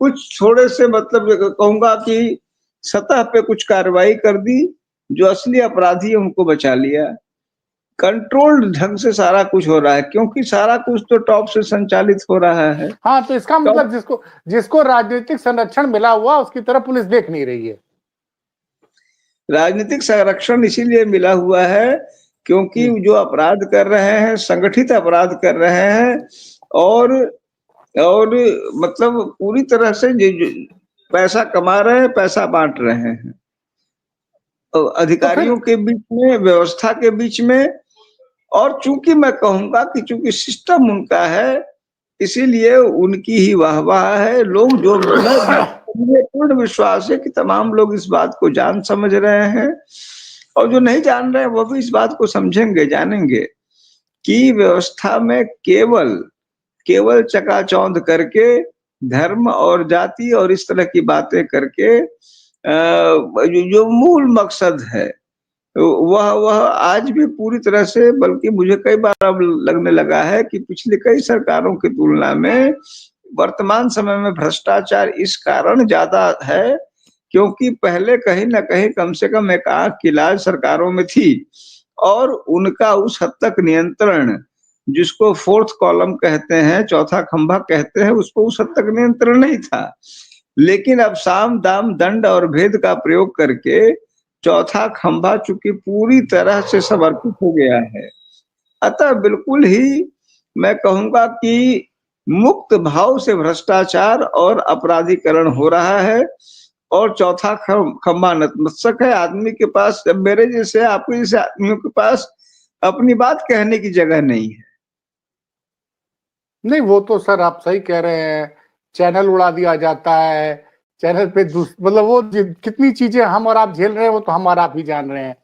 [SPEAKER 2] कुछ थोड़े से मतलब कहूंगा कि सतह पे कुछ कार्रवाई कर दी, जो असली अपराधी है उनको बचा लिया। कंट्रोल्ड ढंग से सारा कुछ हो रहा है क्योंकि सारा कुछ तो टॉप से संचालित हो रहा है।
[SPEAKER 1] हाँ, तो इसका मतलब जिसको राजनीतिक संरक्षण मिला हुआ उसकी तरफ पुलिस देख नहीं रही है।
[SPEAKER 2] राजनीतिक संरक्षण इसीलिए मिला हुआ है क्योंकि जो अपराध कर रहे हैं, संगठित अपराध कर रहे हैं, और मतलब पूरी तरह से पैसा कमा रहे हैं, पैसा बांट रहे हैं अधिकारियों के बीच में, व्यवस्था के बीच में। और चूंकि मैं कहूंगा कि चूंकि सिस्टम उनका है इसीलिए उनकी ही वाहवाह है। लोग जो मुझे पूर्ण विश्वास है कि तमाम लोग इस बात को जान समझ रहे हैं, और जो नहीं जान रहे हैं वो भी इस बात को समझेंगे, जानेंगे कि व्यवस्था में केवल चकाचौंध करके, धर्म और जाति और इस तरह की बातें करके जो मूल मकसद है वह आज भी पूरी तरह से, बल्कि मुझे कई बार अब लगने लगा है कि पिछले कई सरकारों की तुलना में वर्तमान समय में भ्रष्टाचार इस कारण ज्यादा है क्योंकि पहले कहीं ना कहीं कम से कम एक आंख की लाज सरकारों में थी, और उनका उस हद तक नियंत्रण, जिसको फोर्थ कॉलम कहते हैं, चौथा खंभा कहते हैं, उसको उस हद तक नियंत्रण नहीं था। लेकिन अब साम दाम दंड और भेद का प्रयोग करके चौथा खंभा चूंकि पूरी तरह से समर्पित हो गया है, अतः बिल्कुल ही मैं कहूंगा कि मुक्त भाव से भ्रष्टाचार और अपराधीकरण हो रहा है, और चौथा खंभा नतमस्तक है। आदमी के पास, मेरे जैसे आपके जैसे आदमियों के पास अपनी बात कहने की जगह नहीं है।
[SPEAKER 1] नहीं, वो तो सर आप सही कह रहे हैं, चैनल उड़ा दिया जाता है, चैनल पे मतलब वो कितनी चीजें हम और आप झेल रहे हैं वो तो हम और आप ही जान रहे हैं।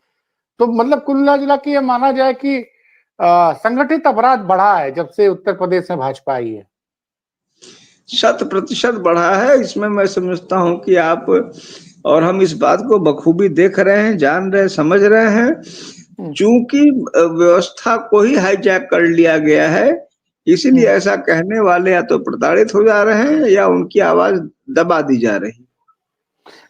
[SPEAKER 1] तो मतलब कुल मिला के ये माना जाए कि संगठित अपराध बढ़ा है जब से उत्तर प्रदेश में भाजपा आई है।
[SPEAKER 2] 100% बढ़ा है। इसमें मैं समझता हूं कि आप और हम इस बात को बखूबी देख रहे हैं, जान रहे हैं, समझ रहे हैं। चूंकि व्यवस्था को ही हाईजैक कर लिया गया है, इसीलिए ऐसा कहने वाले या तो प्रताड़ित हो जा रहे हैं या उनकी आवाज दबा दी जा रही।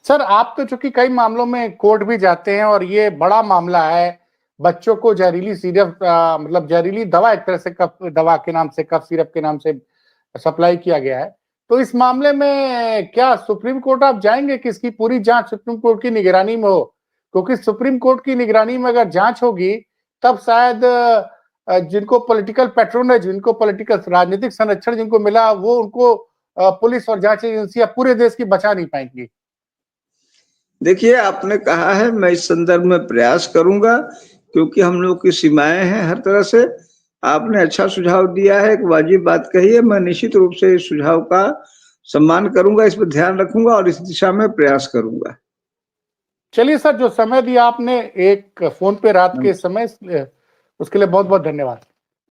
[SPEAKER 1] सर आप तो चूंकि कई मामलों में कोर्ट भी जाते हैं और ये बड़ा मामला है, बच्चों को जहरीली सिरप मतलब जहरीली दवा, एक तरह से कफ दवा के नाम से, कफ सिरप के नाम से सप्लाई किया गया है, तो इस मामले में क्या सुप्रीम कोर्ट आप जाएंगे कि इसकी पूरी जांच सुप्रीम कोर्ट की निगरानी में हो? क्योंकि सुप्रीम कोर्ट की निगरानी में अगर जांच होगी तब शायद जिनको पॉलिटिकल पैट्रोनेज, जिनको पॉलिटिकल राजनीतिक संरक्षण जिनको मिला, वो उनको पुलिस और जांच एजेंसियां पूरे देश की बचा नहीं पाएंगी।
[SPEAKER 2] देखिए, आपने कहा है, मैं इस संदर्भ में प्रयास करूंगा क्योंकि हम लोग की सीमाएं हैं हर तरह से। आपने अच्छा सुझाव दिया है, एक वाजिब बात कही है, मैं निश्चित रूप से इस सुझाव का सम्मान करूंगा, इस पर ध्यान रखूंगा और इस दिशा में प्रयास करूंगा।
[SPEAKER 1] चलिए सर, जो समय दिया आपने एक फोन पे रात के समय, उसके लिए बहुत बहुत धन्यवाद।